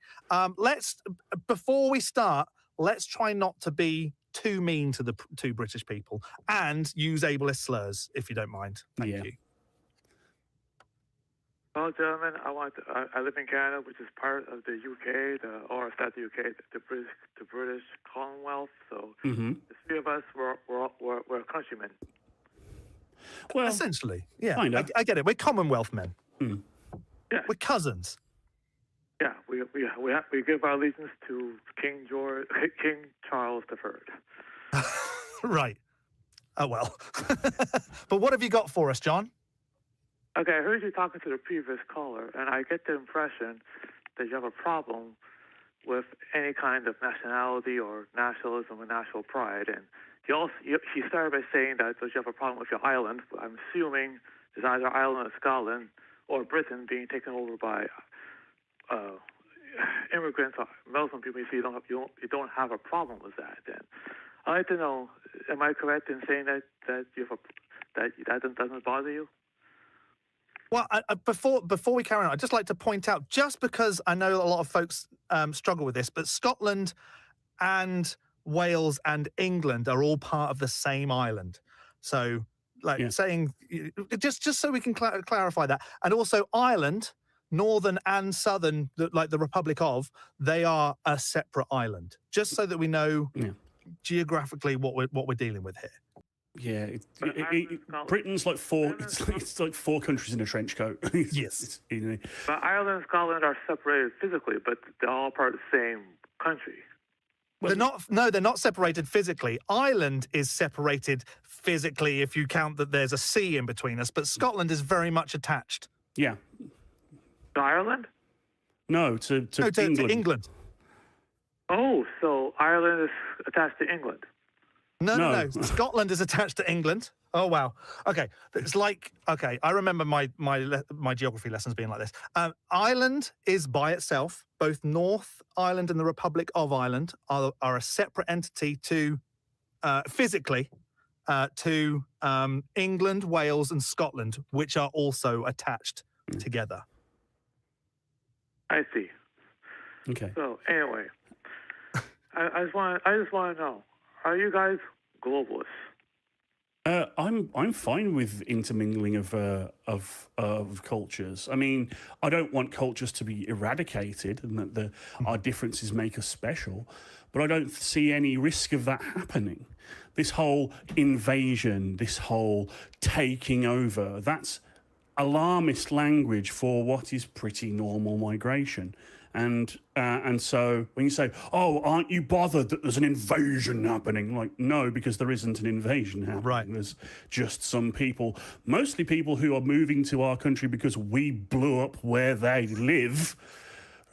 Before we start, let's try not to be too mean to the two British people and use ableist slurs, if you don't mind. Thank you. Well, gentlemen, I live in Canada, which is part of the UK, or not the UK, the British Commonwealth. So the three of us we're countrymen. Well, essentially, yeah. Kind of. I get it. We're Commonwealth men. Yeah. We're cousins. Yeah, we give our allegiance to King Charles III. Right. Oh well. But what have you got for us, John? Okay, I heard you talking to the previous caller, and I get the impression that you have a problem with any kind of nationality or nationalism or national pride. And she started by saying that you have a problem with your island. I'm assuming there's either Ireland or Scotland or Britain being taken over by immigrants or Muslim people. So you don't have a problem with that. Then I'd like to know: am I correct in saying that that doesn't bother you? Well, before we carry on, I'd just like to point out, just because I know a lot of folks struggle with this, but Scotland and Wales and England are all part of the same island. So, saying, just so we can clarify that. And also Ireland, Northern and Southern, like the Republic of, they are a separate island. Just so that we know geographically what we're dealing with here. Yeah, Britain's like four. It's like four countries in a trench coat. Yes. But Ireland and Scotland are separated physically, but they're all part of the same country. They're not. No, they're not separated physically. Ireland is separated physically if you count that there's a sea in between us, but Scotland is very much attached. Yeah. To Ireland? No, to No, to England. England. Oh, so Ireland is attached to England. No. Scotland is attached to England. Oh wow. Okay, it's like I remember my geography lessons being like this. Ireland is by itself. Both North Ireland and the Republic of Ireland are a separate entity to physically to England, Wales, and Scotland, which are also attached together. I see. Okay. So anyway, I just want to know: are you guys globalists? I'm fine with intermingling of cultures. I mean, I don't want cultures to be eradicated and that our differences make us special, but I don't see any risk of that happening. This whole invasion, this whole taking over, that's alarmist language for what is pretty normal migration. And so when you say, "Oh, aren't you bothered that there's an invasion happening?" Like, no, because there isn't an invasion happening. Right. There's just some people, mostly people who are moving to our country because we blew up where they live,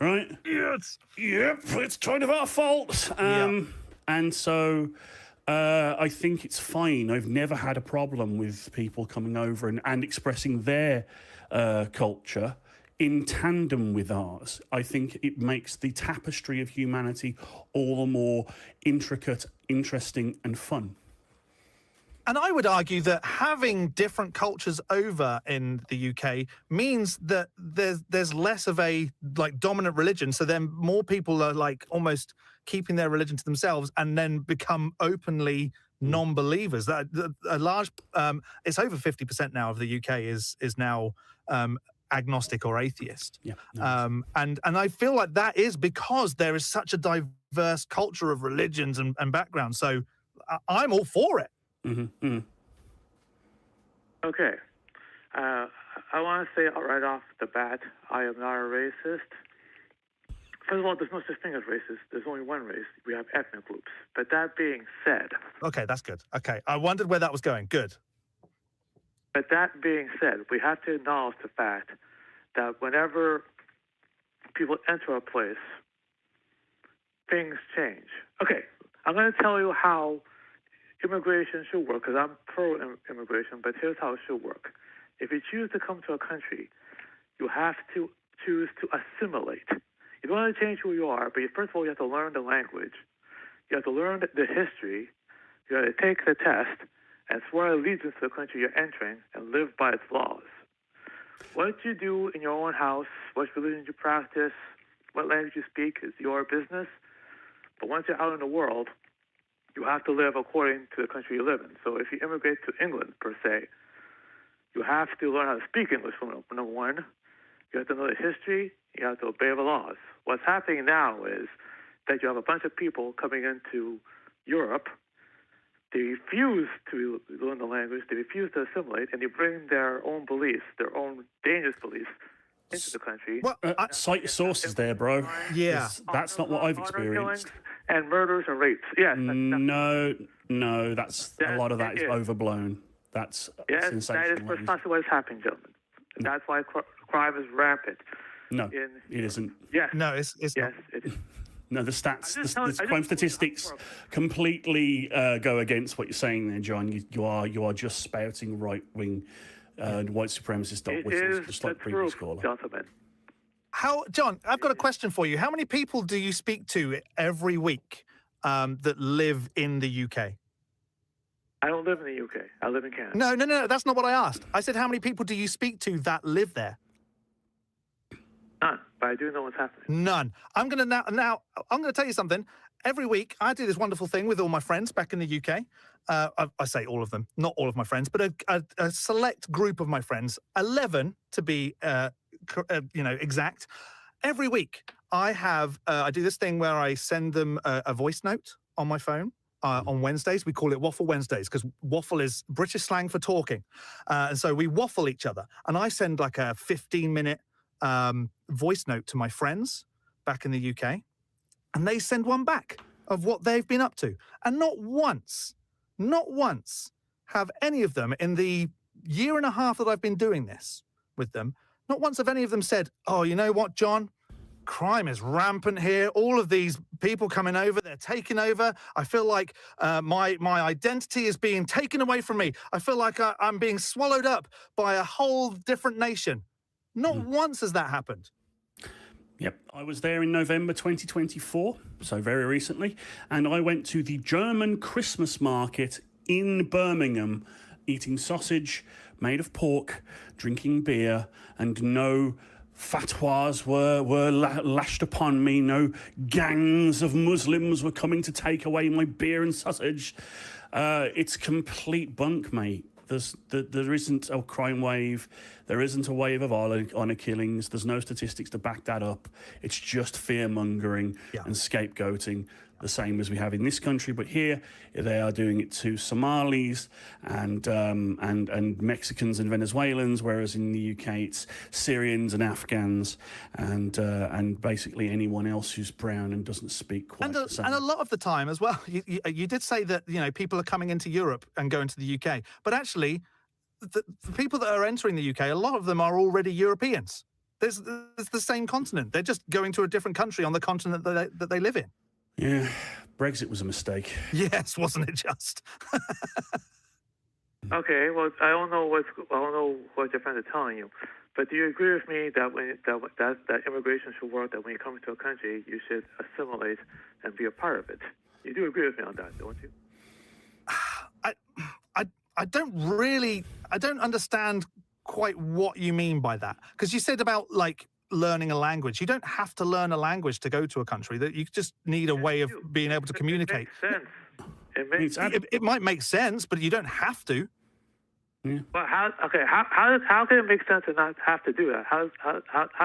right? Yes. Yep, it's kind of our fault. And so I think it's fine. I've never had a problem with people coming over and expressing their culture in tandem with ours. I think it makes the tapestry of humanity all the more intricate, interesting, and fun. And I would argue that having different cultures over in the UK means that there's less of a like dominant religion. So then more people are like almost keeping their religion to themselves and then become openly non-believers. That a large it's over 50% now of the UK is now agnostic or atheist. Yeah. And I feel like that is because there is such a diverse culture of religions and backgrounds. So I'm all for it. Okay. I want to say right off the bat, I am not a racist. First of all, there's no such thing as racist. There's only one race. We have ethnic groups. But that being said... Okay, that's good. Okay, I wondered where that was going. Good. But that being said, we have to acknowledge the fact that whenever people enter a place, things change. Okay, I'm going to tell you how immigration should work, because I'm pro-immigration, but here's how it should work. If you choose to come to a country, you have to choose to assimilate. You don't want to change who you are, but first of all, you have to learn the language. You have to learn the history. You have to take the test and swear allegiance to the country you're entering and live by its laws. What you do in your own house, what religion you practice, what language you speak is your business. But once you're out in the world, you have to live according to the country you live in. So if you immigrate to England, per se, you have to learn how to speak English, number one. You have to know the history. You have to obey the laws. What's happening now is that you have a bunch of people coming into Europe. They refuse to learn the language. They refuse to assimilate, and they bring their own beliefs, their own dangerous beliefs, into the country. Well, Cite your sources there, bro. Yeah. That's not what I've Honor experienced. killings and murders and rapes. Yes. No, that's a lot of that is overblown. That's yes, that sensational. is precisely what is happening, gentlemen. And that's why crime is rampant. No, it isn't. Yes. No, it's yes, not. it is. No, the stats, the crime statistics completely go against what you're saying there, John. You are just spouting right-wing white supremacist dog whistles, just like previous caller. Gentlemen. John, I've got a question for you. How many people do you speak to every week that live in the UK? I don't live in the UK. I live in Canada. No, that's not what I asked. I said, how many people do you speak to that live there? None, but I do know what's happening. None. I'm going to tell you something. Every week, I do this wonderful thing with all my friends back in the UK. I say all of them, not all of my friends, but a select group of my friends, 11 to be, exact. Every week, I do this thing where I send them a voice note on my phone. On Wednesdays, we call it Waffle Wednesdays because waffle is British slang for talking. And so we waffle each other. And I send like a 15-minute voice note to my friends back in the UK. And they send one back of what they've been up to. And not once have any of them in the year and a half that I've been doing this with them, Not once have any of them said, oh, you know what, John? Crime is rampant here. All of these people coming over, they're taking over. I feel like my identity is being taken away from me. I feel like I'm being swallowed up by a whole different nation. Not once has that happened. Yep, I was there in November 2024, so very recently, and I went to the German Christmas market in Birmingham, eating sausage made of pork, drinking beer, and no fatwas were lashed upon me. No gangs of Muslims were coming to take away my beer and sausage. It's complete bunk, mate. There isn't a crime wave. There isn't a wave of honor killings. There's no statistics to back that up. It's just fear-mongering and scapegoating, the same as we have in this country. But here, they are doing it to Somalis and Mexicans and Venezuelans, whereas in the UK, it's Syrians and Afghans and basically anyone else who's brown and doesn't speak quite the same. And a lot of the time as well, you did say that, you know, people are coming into Europe and going to the UK, but actually, the people that are entering the UK, a lot of them are already Europeans. There's the same continent. They're just going to a different country on the continent that they live in. Yeah, Brexit was a mistake. Yes, wasn't it just? Okay, well, I don't know what your friends are telling you, but do you agree with me that that immigration should work? That when you come into a country, you should assimilate and be a part of it. You do agree with me on that, don't you? I don't understand quite what you mean by that, because you said about like learning a language. You don't have to learn a language to go to a country. That you just need a way of being able to communicate. It makes sense. It might make sense, but you don't have to. Yeah. Well, how can it make sense to not have to do that? How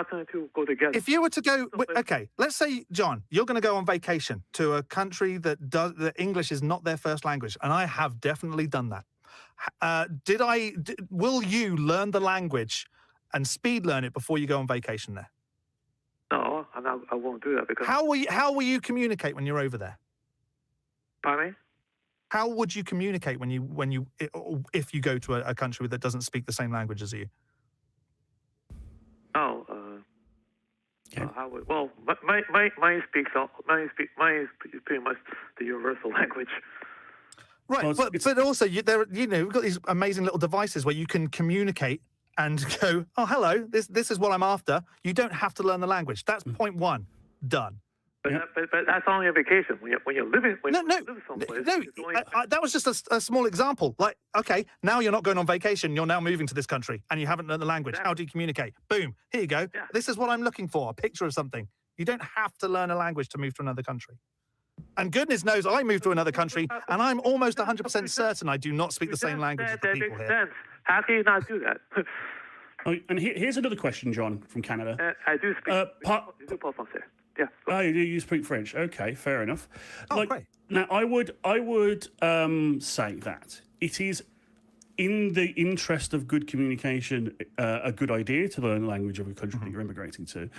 can the two go together? If you were to go, okay, let's say, John, you're going to go on vacation to a country that English is not their first language, and I have definitely done that. Will you learn the language and speed learn it before you go on vacation there? No, I won't do that because. How will you communicate when you're over there? Pardon me? How would you communicate if you go to a country that doesn't speak the same language as you? Oh, how would, well, mine speaks pretty much the universal language. Right, well, but also we've got these amazing little devices where you can communicate and go, oh, hello, this is what I'm after. You don't have to learn the language. That's point one. Done. But that's only a vacation. When you're living, you live someplace. That was just a small example. Like, okay, now you're not going on vacation. You're now moving to this country, and you haven't learned the language. Yeah. How do you communicate? Boom, here you go. Yeah. This is what I'm looking for, a picture of something. You don't have to learn a language to move to another country. And goodness knows I moved to another country, and I'm almost 100% certain I do not speak the same language as the people makes here. sense. How can you not do that? Oh, and here's another question, John, from Canada. I do speak. You do parle français. Yeah. Oh, you speak French. Okay, fair enough. Oh, great. Now, I would say that it is in the interest of good communication a good idea to learn the language of a country that you're immigrating to.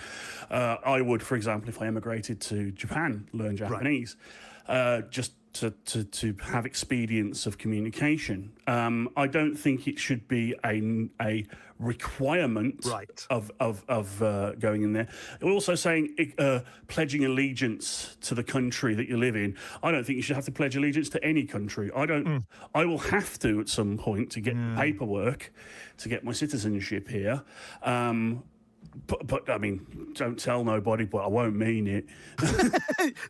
I would, for example, if I immigrated to Japan, learn Japanese, just to have expedience of communication. I don't think it should be a requirement of going in there. We're also saying pledging allegiance to the country that you live in. I don't think you should have to pledge allegiance to any country. I will have to at some point to get paperwork to get my citizenship here. But I mean, don't tell nobody, but I won't mean it.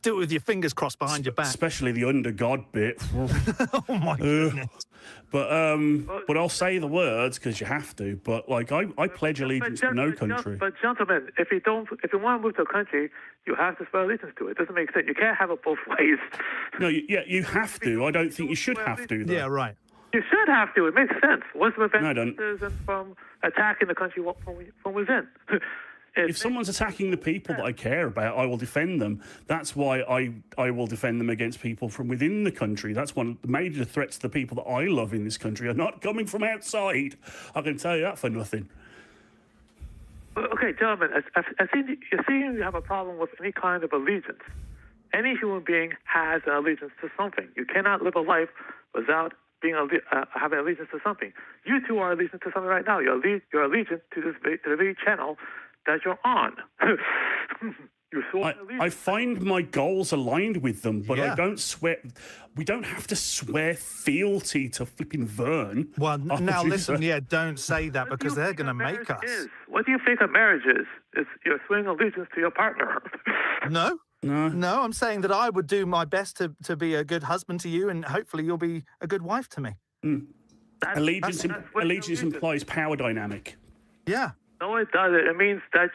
Do it with your fingers crossed behind your back. Especially the under God bit. Oh my goodness. But I'll say the words because you have to. But like I pledge allegiance to no country. But gentlemen, if you want to move to a country, you have to swear allegiance to it. It doesn't make sense. You can't have it both ways. No, you have to. I don't think you should have to, though. Yeah, right. You should have to. It makes sense. What's the No, I don't. from attacking the country from within? If someone's attacking the people that I care about, I will defend them. That's why I will defend them against people from within the country. That's one of the major threats to the people that I love in this country are not coming from outside. I can tell you that for nothing. Okay, gentlemen, I seem you have a problem with any kind of allegiance. Any human being has an allegiance to something. You cannot live a life without having allegiance to something. You two are allegiance to something right now. You're allegiance to the very channel that you're on. I find my goals aligned with them, but Yeah. I don't swear. We don't have to swear fealty to flipping Vern. Well, our now producer. listen, don't say that What do because you they're think going to a make marriage us. is? What do you think a marriage is? It's you're swearing allegiance to your partner. No, No. I'm saying that I would do my best to be a good husband to you, and hopefully you'll be a good wife to me. Allegiance that's what allegiance implies power dynamic. Yeah. No, it doesn't. It means that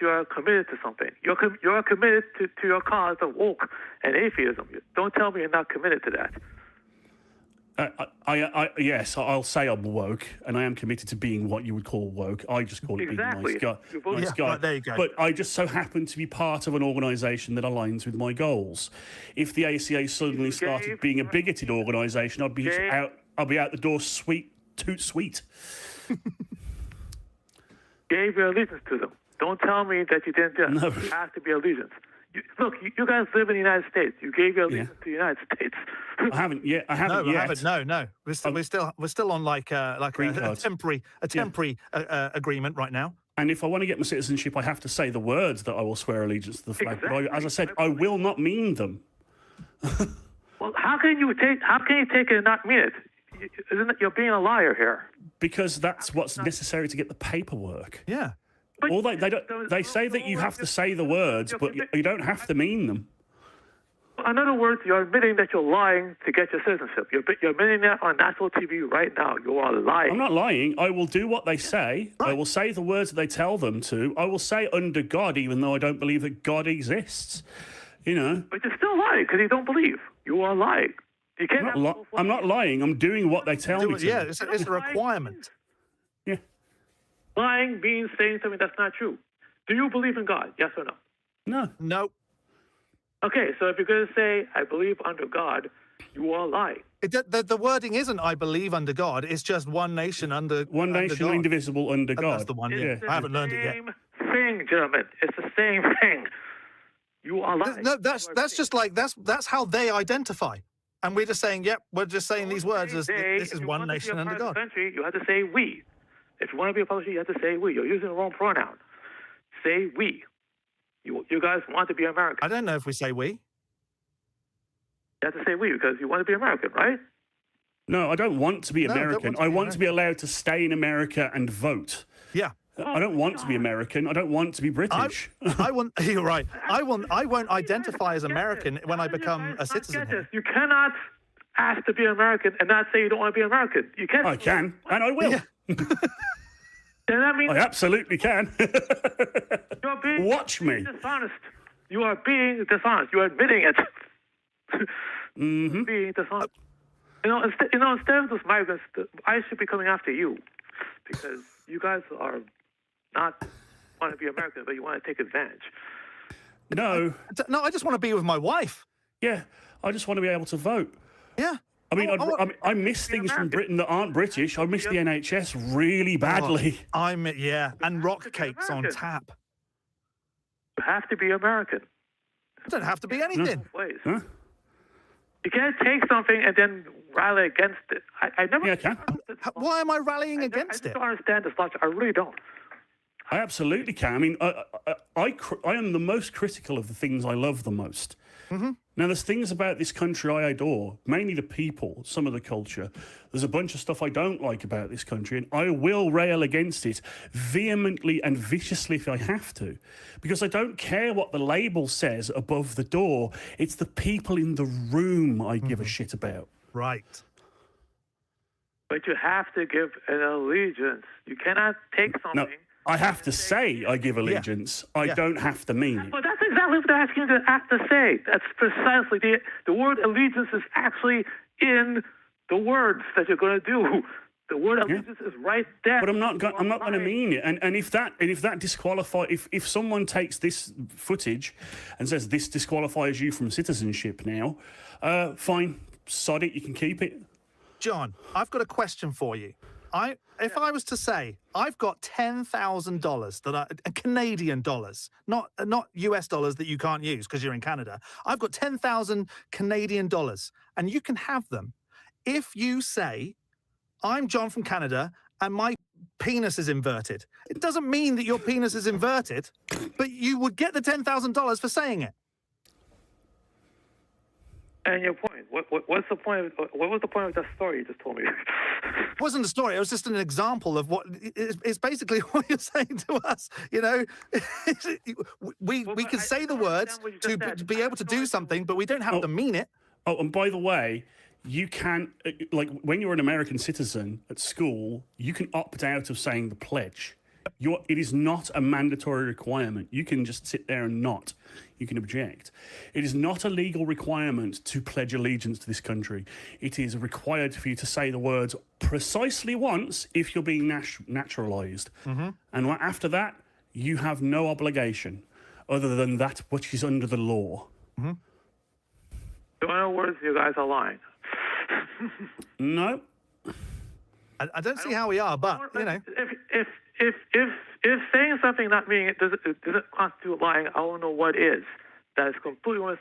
you are committed to something. You're committed to your cause of woke and atheism. Don't tell me you're not committed to that. Yes, I'll say I'm woke, and I am committed to being what you would call woke. I just call it Exactly. being a You're both- nice Yeah, guy. right, there you go. But I just so happen to be part of an organisation that aligns with my goals. If the ACA suddenly started being a bigoted organisation, I'd be out the door toot sweet. Gave your allegiance to them. Don't tell me that you didn't. No. You have to be allegiance. Look, you guys live in the United States. You gave your allegiance to the United States. I haven't yet. I haven't No, yet. I haven't. No. We're still on like a Green card. temporary agreement right now. And if I want to get my citizenship, I have to say the words that I will swear allegiance to the flag. But as I said, I will not mean them. Well, how can you take it and not mean it? Isn't it, you're being a liar here? Because that's what's necessary to get the paperwork. Yeah. But All they say that you have to say the words, but you don't have to mean them. In other words, you're admitting that you're lying to get your citizenship. You're admitting that on national TV right now. You are lying. I'm not lying. I will do what they say. I will say the words that they tell them to. I will say under God, even though I don't believe that God exists. You know. But you're still lying because you don't believe. You are lying. You can't. I'm not lying. I'm doing what they tell me to. Yeah, it's a requirement. Yeah. Lying means saying something that's not true. Do you believe in God? Yes or no? No. No. Okay, so if you're going to say, I believe under God, you are lying. The wording isn't I believe under God. It's just one nation under One under nation, God. indivisible, under God. That's the one. Yeah. It's I haven't learned it yet. the same thing, gentlemen. It's the same thing. You are lying. No, that's just like that's how they identify, and we're just saying, yep, we're just saying these words as this is one nation under God. Country, you have to say we. If you want to be a publisher, you have to say we. You're using the wrong pronoun. Say we. You guys want to be American. I don't know if we say we. You have to say we because you want to be American, right? No, I don't want to be No, I don't American. want to I be want to be allowed to stay in America and vote. Yeah. I don't want to be American. I don't want to be British. I want. You're right. I won't identify as American when I become a citizen here. You cannot ask to be American and not say you don't want to be American. You can't. I can, and I will. Yeah. Then that means I absolutely can. you're being Watch me. dishonest. You are being dishonest. You are admitting it. Mm-hmm. Being dishonest. Instead of those migrants, I should be coming after you because you guys are not want to be American, but you want to take advantage. No. No, I just want to be with my wife. Yeah. I just want to be able to vote. Yeah. I mean, I miss things from Britain that aren't British. I miss the NHS really badly. And rock cakes on tap. You have to be American. I don't have to be anything. Ways. Huh? You can't take something and then rally against it. I never. Yeah, I can. Why am I rallying against I it? don't understand this logic. I really don't. I absolutely can. I mean, I am the most critical of the things I love the most. Mm-hmm. Now, there's things about this country I adore, mainly the people, some of the culture. There's a bunch of stuff I don't like about this country, and I will rail against it vehemently and viciously if I have to, because I don't care what the label says above the door. It's the people in the room I give a shit about. Right. But you have to give an allegiance. You cannot take something. No, I have to say I give allegiance. I don't have to mean it. But that's exactly what they're asking you to have to say. That's precisely the word allegiance is actually in the words that you're going to do. The word allegiance is right there. But I'm not going to mean it. And if that disqualifies, if someone takes this footage and says this disqualifies you from citizenship now, fine, sod it, you can keep it. John, I've got a question for you. If I was to say I've got $10,000 that are Canadian dollars, not US dollars that you can't use because you're in Canada. I've got 10,000 Canadian dollars, and you can have them if you say, I'm John from Canada and my penis is inverted, it doesn't mean that your penis is inverted, but you would get the $10,000 for saying it. And your point? What's the point? What was the point of that story you just told me? It wasn't a story. It was just an example of what it's basically what you're saying to us. You know, we can say the words to be able to do something, but we don't have to mean it. Oh, and by the way, you can, like, when you're an American citizen at school, you can opt out of saying the pledge. It is not a mandatory requirement. You can just sit there and not. You can object. It is not a legal requirement to pledge allegiance to this country. It is required for you to say the words precisely once if you're being naturalized. Mm-hmm. And after that, you have no obligation other than that which is under the law. Mm-hmm. So in other words, you guys are lying. No. I don't see how we are, but, you know. If saying something not meaning it doesn't constitute lying, I don't know what is. That is completely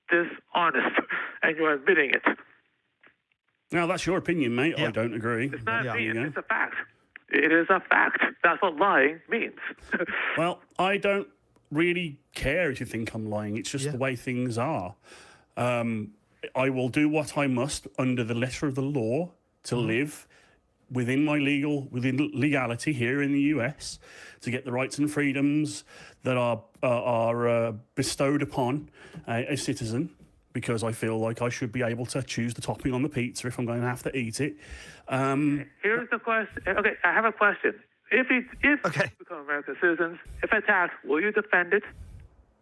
dishonest, and you're admitting it. Now, that's your opinion, mate. Yeah. I don't agree. It's not an opinion, it's a fact. It is a fact. That's what lying means. Well, I don't really care if you think I'm lying. It's just the way things are. I will do what I must under the letter of the law to live within legality here in the US, to get the rights and freedoms that are bestowed upon a citizen, because I feel like I should be able to choose the topping on the pizza if I'm going to have to eat it. Here's the question. Okay, I have a question. If you become American citizens, if attacked, will you defend it?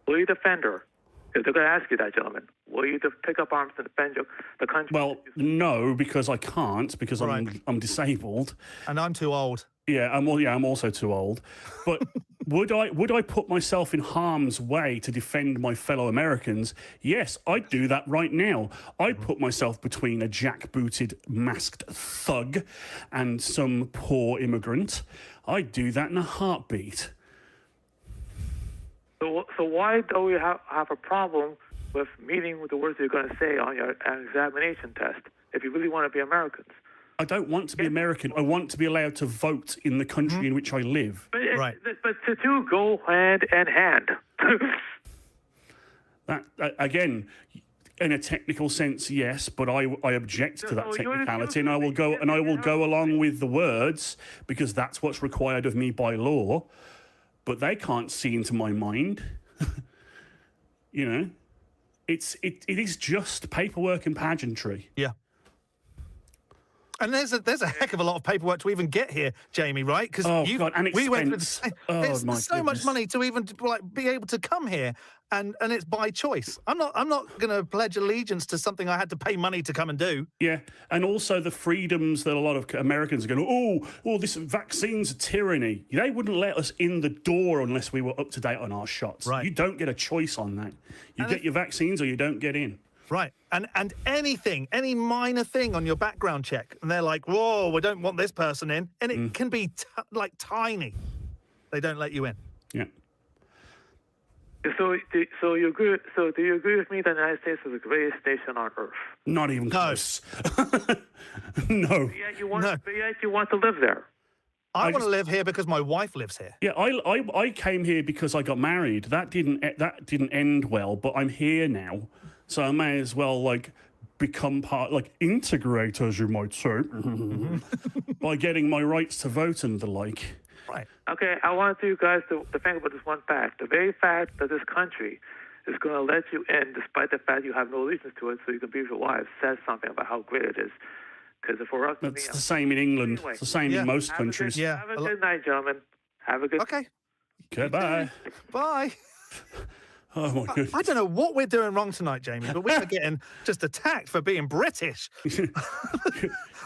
Will you defend her? If they're going to ask you that, gentlemen, will you pick up arms to defend the country? Well, no, because I can't, because I'm disabled. And I'm too old. Yeah, I'm also too old. But would I put myself in harm's way to defend my fellow Americans? Yes, I'd do that right now. I'd put myself between a jackbooted, masked thug and some poor immigrant. I'd do that in a heartbeat. So why do we have a problem with meaning with the words you're going to say on your examination test if you really want to be Americans? I don't want to be American. I want to be allowed to vote in the country in which I live. But the two go hand in hand. That again, in a technical sense, yes, but I object to that technicality, and I will go along with the words because that's what's required of me by law. But they can't see into my mind. You know, it is just paperwork and pageantry. Yeah. And there's a heck of a lot of paperwork to even get here, Jamie, right? Because we went through the same. It's so much money to even be able to come here, and it's by choice. I'm not going to pledge allegiance to something I had to pay money to come and do. Yeah, and also the freedoms that a lot of Americans are going, oh, this vaccine's a tyranny. They wouldn't let us in the door unless we were up to date on our shots. Right. You don't get a choice on that. You get your vaccines or you don't get in. Right. And any minor thing on your background check, and they're like, whoa, we don't want this person in. And it can be tiny. They don't let you in. Yeah. So do you agree with me that the United States is the greatest nation on earth? Not even close. No. But yet you want to live there. I want to live here because my wife lives here. Yeah, I came here because I got married. That didn't end well, but I'm here now. So I may as well become integrate, as you might say, by getting my rights to vote and the like. Right. Okay, I want you guys to think about this one fact. The very fact that this country is going to let you in despite the fact you have no allegiance to it so you can be with your wives says something about how great it is. Because for us, it's the same in England. Anyway, it's the same in most countries. Have a good night, gentlemen. Have a good Okay. Goodbye. Bye. Oh, my goodness. I don't know what we're doing wrong tonight, Jamie, but we are getting just attacked for being British.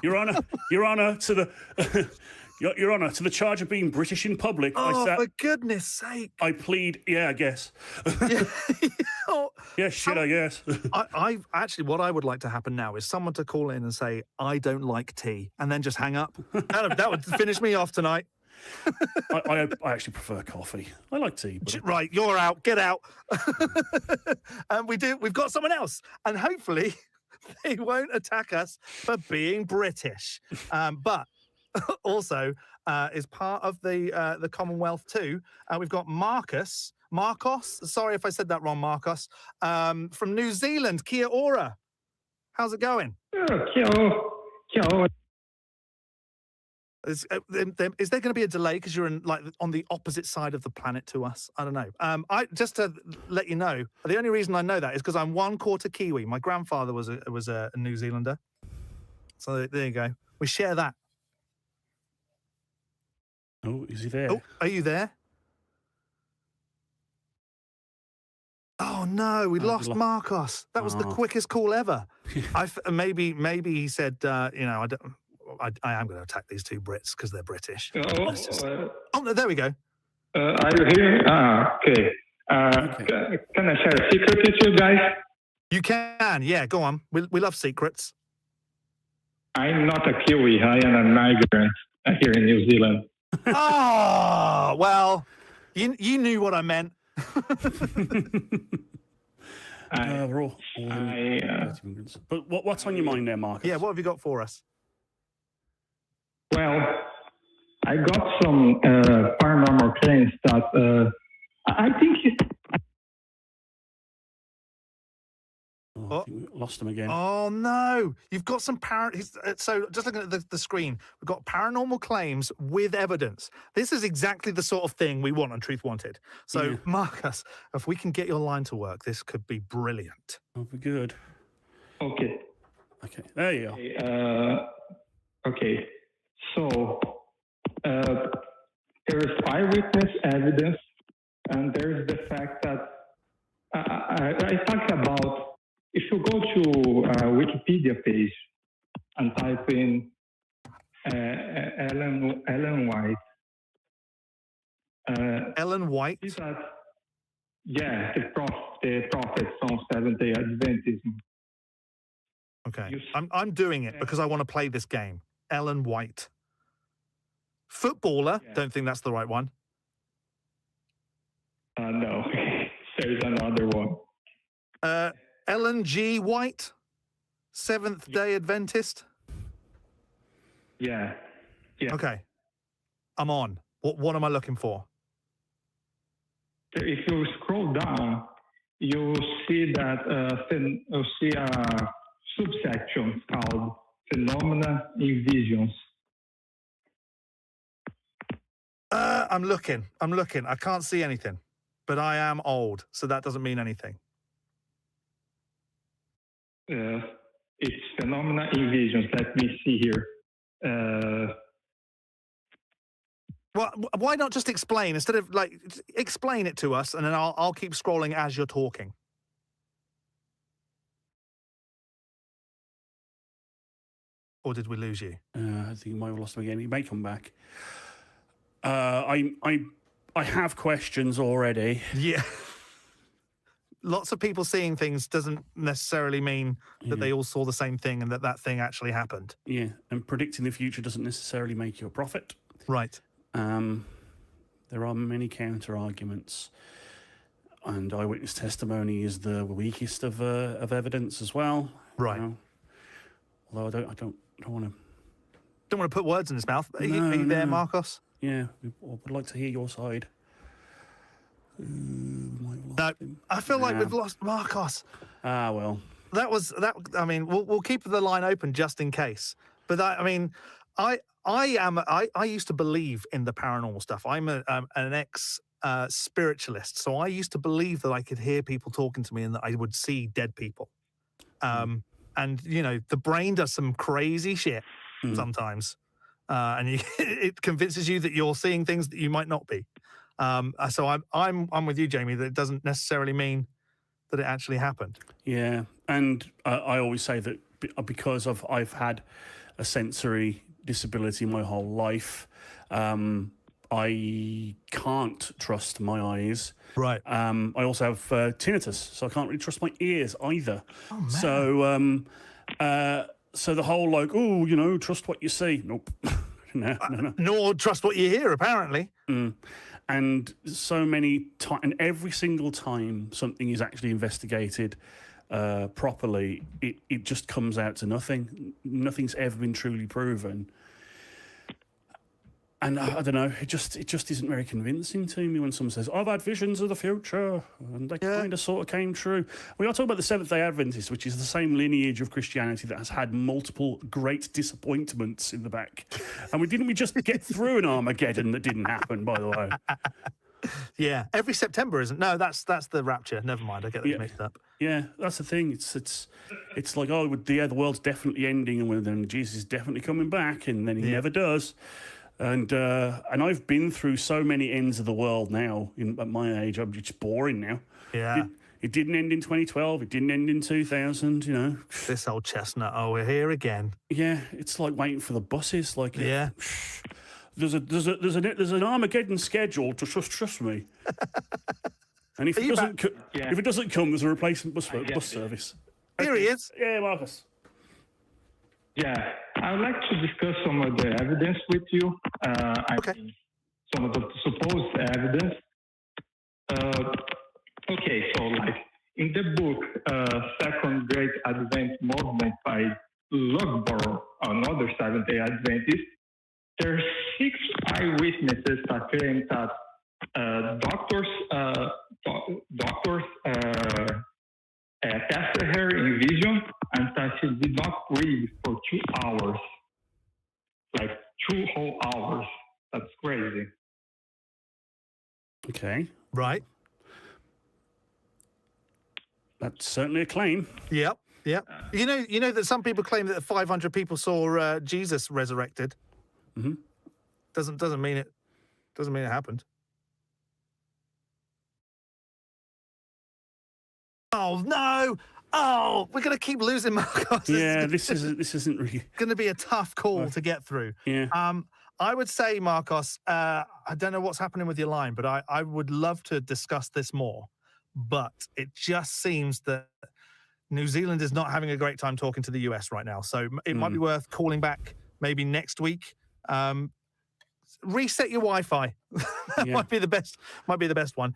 Your Honour, to the... Your Honour, to the charge of being British in public, for goodness sake. I plead, I guess. Yeah, I guess. I actually, what I would like to happen now is someone to call in and say, I don't like tea, and then just hang up. That would finish me off tonight. I actually prefer coffee. I like tea. But... Right, you're out. Get out. And we've got someone else. And hopefully they won't attack us for being British. But also is part of the Commonwealth too. We've got Marcos. Sorry if I said that wrong, Marcos. From New Zealand, Kia ora. How's it going? Kia ora. Is there going to be a delay because you're on the opposite side of the planet to us? I don't know. I just to let you know, the only reason I know that is because I'm 1/4 Kiwi. My grandfather was a New Zealander, so there you go. We share that. Oh, is he there? Oh, are you there? Oh no, we lost Marcos. That was the quickest call ever. Maybe he said, I am going to attack these two Brits because they're British. Oh, no, there we go. Are you here? Okay. Can I share a secret with you guys? You can, yeah, go on. We love secrets. I'm not a Kiwi. I am a migrant here in New Zealand. Oh, well, you knew what I meant. We're all but what's on your mind there, Marcus? Yeah, what have you got for us? Well, I got some paranormal claims that I think I think we lost him again. Oh no, you've got some so just looking at the screen, we've got paranormal claims with evidence. This is exactly the sort of thing we want on Truth Wanted. So Marcus, if we can get your line to work, this could be brilliant. That'll be good. Okay, there you are. Okay. So there is eyewitness evidence, and there is the fact that I talk about if you go to Wikipedia page and type in Ellen White. Ellen White? The prophet from Seventh-day Adventism. Okay, I'm doing it because I want to play this game. Ellen White. Footballer, don't think that's the right one. No, there's another one. Ellen G. White, Seventh-day Adventist. Yeah. Okay, I'm on. What am I looking for? If you scroll down, you'll see that you'll see a subsection called Phenomena in Visions. I'm looking. I can't see anything, but I am old, so that doesn't mean anything. It's Phenomena in Visions. Let me see here. Well, why not just explain instead of explain it to us, and then I'll keep scrolling as you're talking. Or did we lose you? I think you might have lost him again. He may come back. I have questions already. Yeah. Lots of people seeing things doesn't necessarily mean that they all saw the same thing and that thing actually happened. Yeah, and predicting the future doesn't necessarily make you a prophet. Right. There are many counter arguments, and eyewitness testimony is the weakest of evidence as well. Right. Although I don't want to. Don't want to put words in his mouth. Are you there, Marcos? Yeah, I would like to hear your side. No, I feel like we've lost Marcos. Well. That was that. I mean, we'll keep the line open just in case. But I used to believe in the paranormal stuff. I'm an ex spiritualist, so I used to believe that I could hear people talking to me and that I would see dead people. And the brain does some crazy shit sometimes, and it convinces you that you're seeing things that you might not be. So I'm with you, Jamie, that it doesn't necessarily mean that it actually happened. Yeah, and I always say that because I've had a sensory disability my whole life, I can't trust my eyes. Right. I also have tinnitus, so I can't really trust my ears either. Oh, man. So the whole trust what you see. Nope. No. Nor trust what you hear, apparently. And so many times, and every single time something is actually investigated, properly, it just comes out to nothing. Nothing's ever been truly proven. And I don't know, it just isn't very convincing to me when someone says, I've had visions of the future, and they kind of sort of came true. We are talking about the Seventh-day Adventists, which is the same lineage of Christianity that has had multiple great disappointments in the back. And we just get through an Armageddon that didn't happen, by the way. Yeah, every September isn't. No, that's the rapture. Never mind, I get that mixed up. Yeah, that's the thing. It's like, oh, the world's definitely ending, and then Jesus is definitely coming back, and then he never does. And I've been through so many ends of the world now. At my age, I'm just boring now. Yeah. It didn't end in 2012. It didn't end in 2000. You know. This old chestnut. Oh, we're here again. Yeah, it's like waiting for the buses. Like there's an Armageddon schedule. Trust me. And if it doesn't come, there's a replacement bus service. Here he is. Yeah, Marcus. Yeah, I would like to discuss some of the evidence with you. Mean, some of the supposed evidence. Okay, so like in the book, Second Great Advent Movement by Lugborough, another Seventh-day Adventist, there are 6 eyewitnesses that claim that doctors tested her in vision and that she did not breathe for 2 hours. Like 2 whole hours. That's crazy. Okay. Right. That's certainly a claim. Yep. You know that some people claim that 500 people saw Jesus resurrected. Mm-hmm. Doesn't mean it happened. Oh no! Oh, we're gonna keep losing Marcos. Yeah, this isn't really going to be a tough call to get through. Yeah. I would say, Marcos, I don't know what's happening with your line, but I would love to discuss this more. But it just seems that New Zealand is not having a great time talking to the US right now. So it might be worth calling back maybe next week. Reset your Wi-Fi. That might be the best one.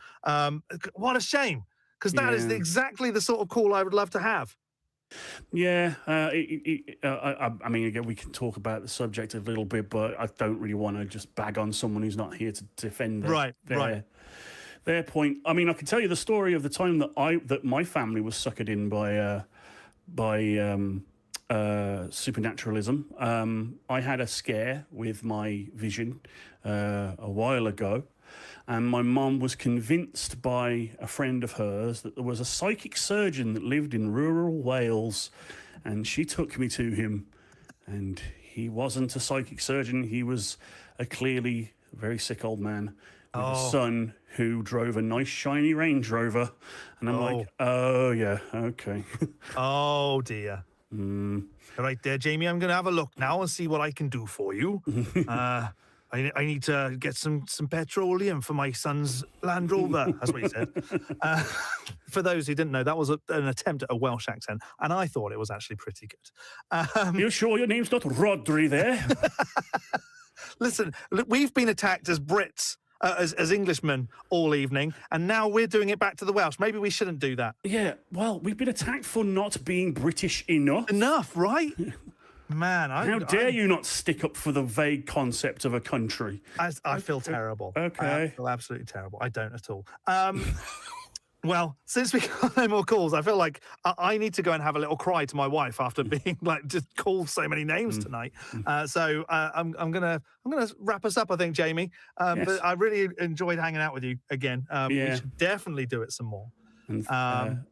What a shame. Because that is exactly the sort of call I would love to have. Yeah, I mean, again, we can talk about the subject a little bit, but I don't really want to just bag on someone who's not here to defend their point. I mean, I can tell you the story of the time that my family was suckered in by supernaturalism. I had a scare with my vision a while ago. And my mum was convinced by a friend of hers that there was a psychic surgeon that lived in rural Wales. And she took me to him. And he wasn't a psychic surgeon. He was a clearly very sick old man with a son who drove a nice shiny Range Rover. And I'm like, oh, yeah, okay. Oh, dear. Right there, Jamie, I'm going to have a look now and see what I can do for you. I need to get some petroleum for my son's Land Rover. That's what he said. For those who didn't know, that was an attempt at a Welsh accent, and I thought it was actually pretty good. You sure your name's not Rodri there? Listen, we've been attacked as Brits, as Englishmen all evening, and now we're doing it back to the Welsh. Maybe we shouldn't do that. Yeah, well, we've been attacked for not being British enough. Enough, right? Man, how dare you not stick up for the vague concept of a country? I feel terrible. Okay. I feel absolutely terrible. I don't at all. Well, since we got no more calls, I feel like I need to go and have a little cry to my wife after being just called so many names tonight. So I'm gonna wrap us up, I think, Jamie. Yes. But I really enjoyed hanging out with you again. We should definitely do it some more.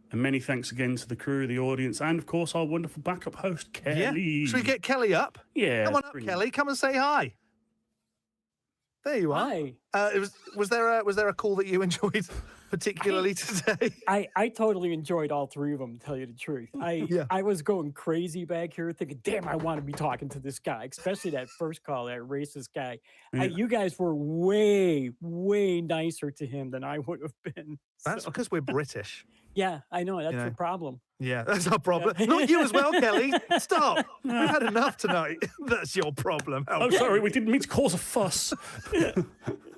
And many thanks again to the crew, the audience, and of course our wonderful backup host, Kelly. Yeah. Should we get Kelly up? Yeah. Come on up, Kelly. Come and say hi. There you are. Hi. Was there a call that you enjoyed particularly today? I totally enjoyed all 3 of them, to tell you the truth. I was going crazy back here thinking, damn, I want to be talking to this guy, especially that first call, that racist guy. Yeah. You guys were way, way nicer to him than I would have been. That's because we're British. Yeah, I know. That's your problem. Yeah, that's our problem. Yeah. Not you as well, Kelly. Stop. We've had enough tonight. That's your problem. Oh, sorry. We didn't mean to cause a fuss.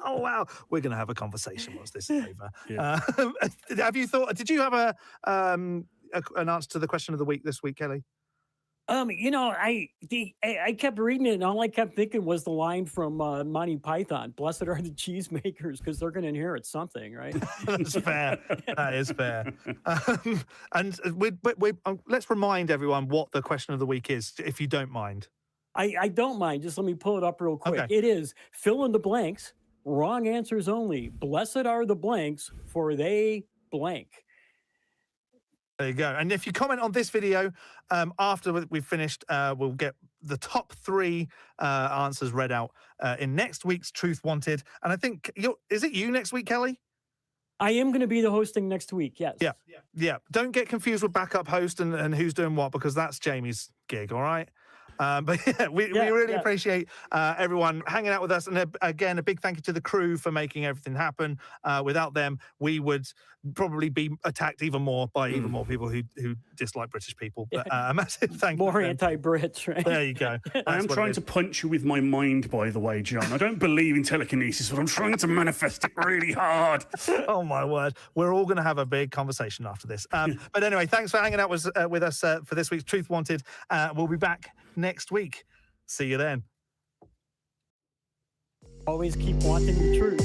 Oh, wow. We're going to have a conversation once this is over. Yeah. Have you thought, did you have an answer to the question of the week this week, Kelly? You know, I kept reading it, and all I kept thinking was the line from Monty Python: "Blessed are the cheesemakers, because they're going to inherit something." Right? That's fair. That is fair. And let's remind everyone what the question of the week is, if you don't mind. I don't mind. Just let me pull it up real quick. Okay. It is fill in the blanks. Wrong answers only. Blessed are the blanks, for they blank. There you go. And if you comment on this video after we've finished, we'll get the top 3 answers read out in next week's Truth Wanted. And I think is it you next week, Kelly? I am going to be the hosting next week. Yes. Yeah. Don't get confused with backup host and who's doing what, because that's Jamie's gig. All right. But yeah, we really appreciate everyone hanging out with us. And again, a big thank you to the crew for making everything happen. Without them, we would probably be attacked even more by even more people who dislike British people. But a massive thank you. More anti-Brits, right? There you go. I am trying to punch you with my mind, by the way, John. I don't believe in telekinesis, but I'm trying to manifest it really hard. Oh, my word. We're all going to have a big conversation after this. But anyway, thanks for hanging out with us for this week's Truth Wanted. We'll be back next week. See you then. Always keep wanting the truth.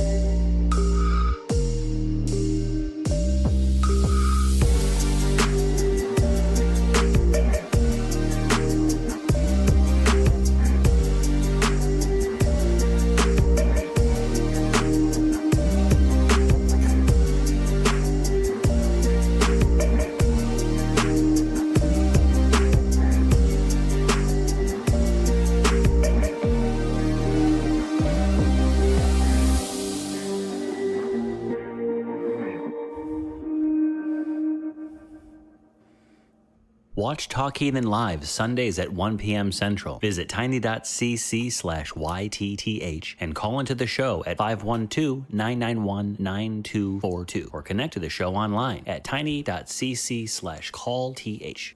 Watch Talk Heathen live Sundays at 1 p.m. Central. Visit tiny.cc/YTTH and call into the show at 512-991-9242 or connect to the show online at tiny.cc/callth.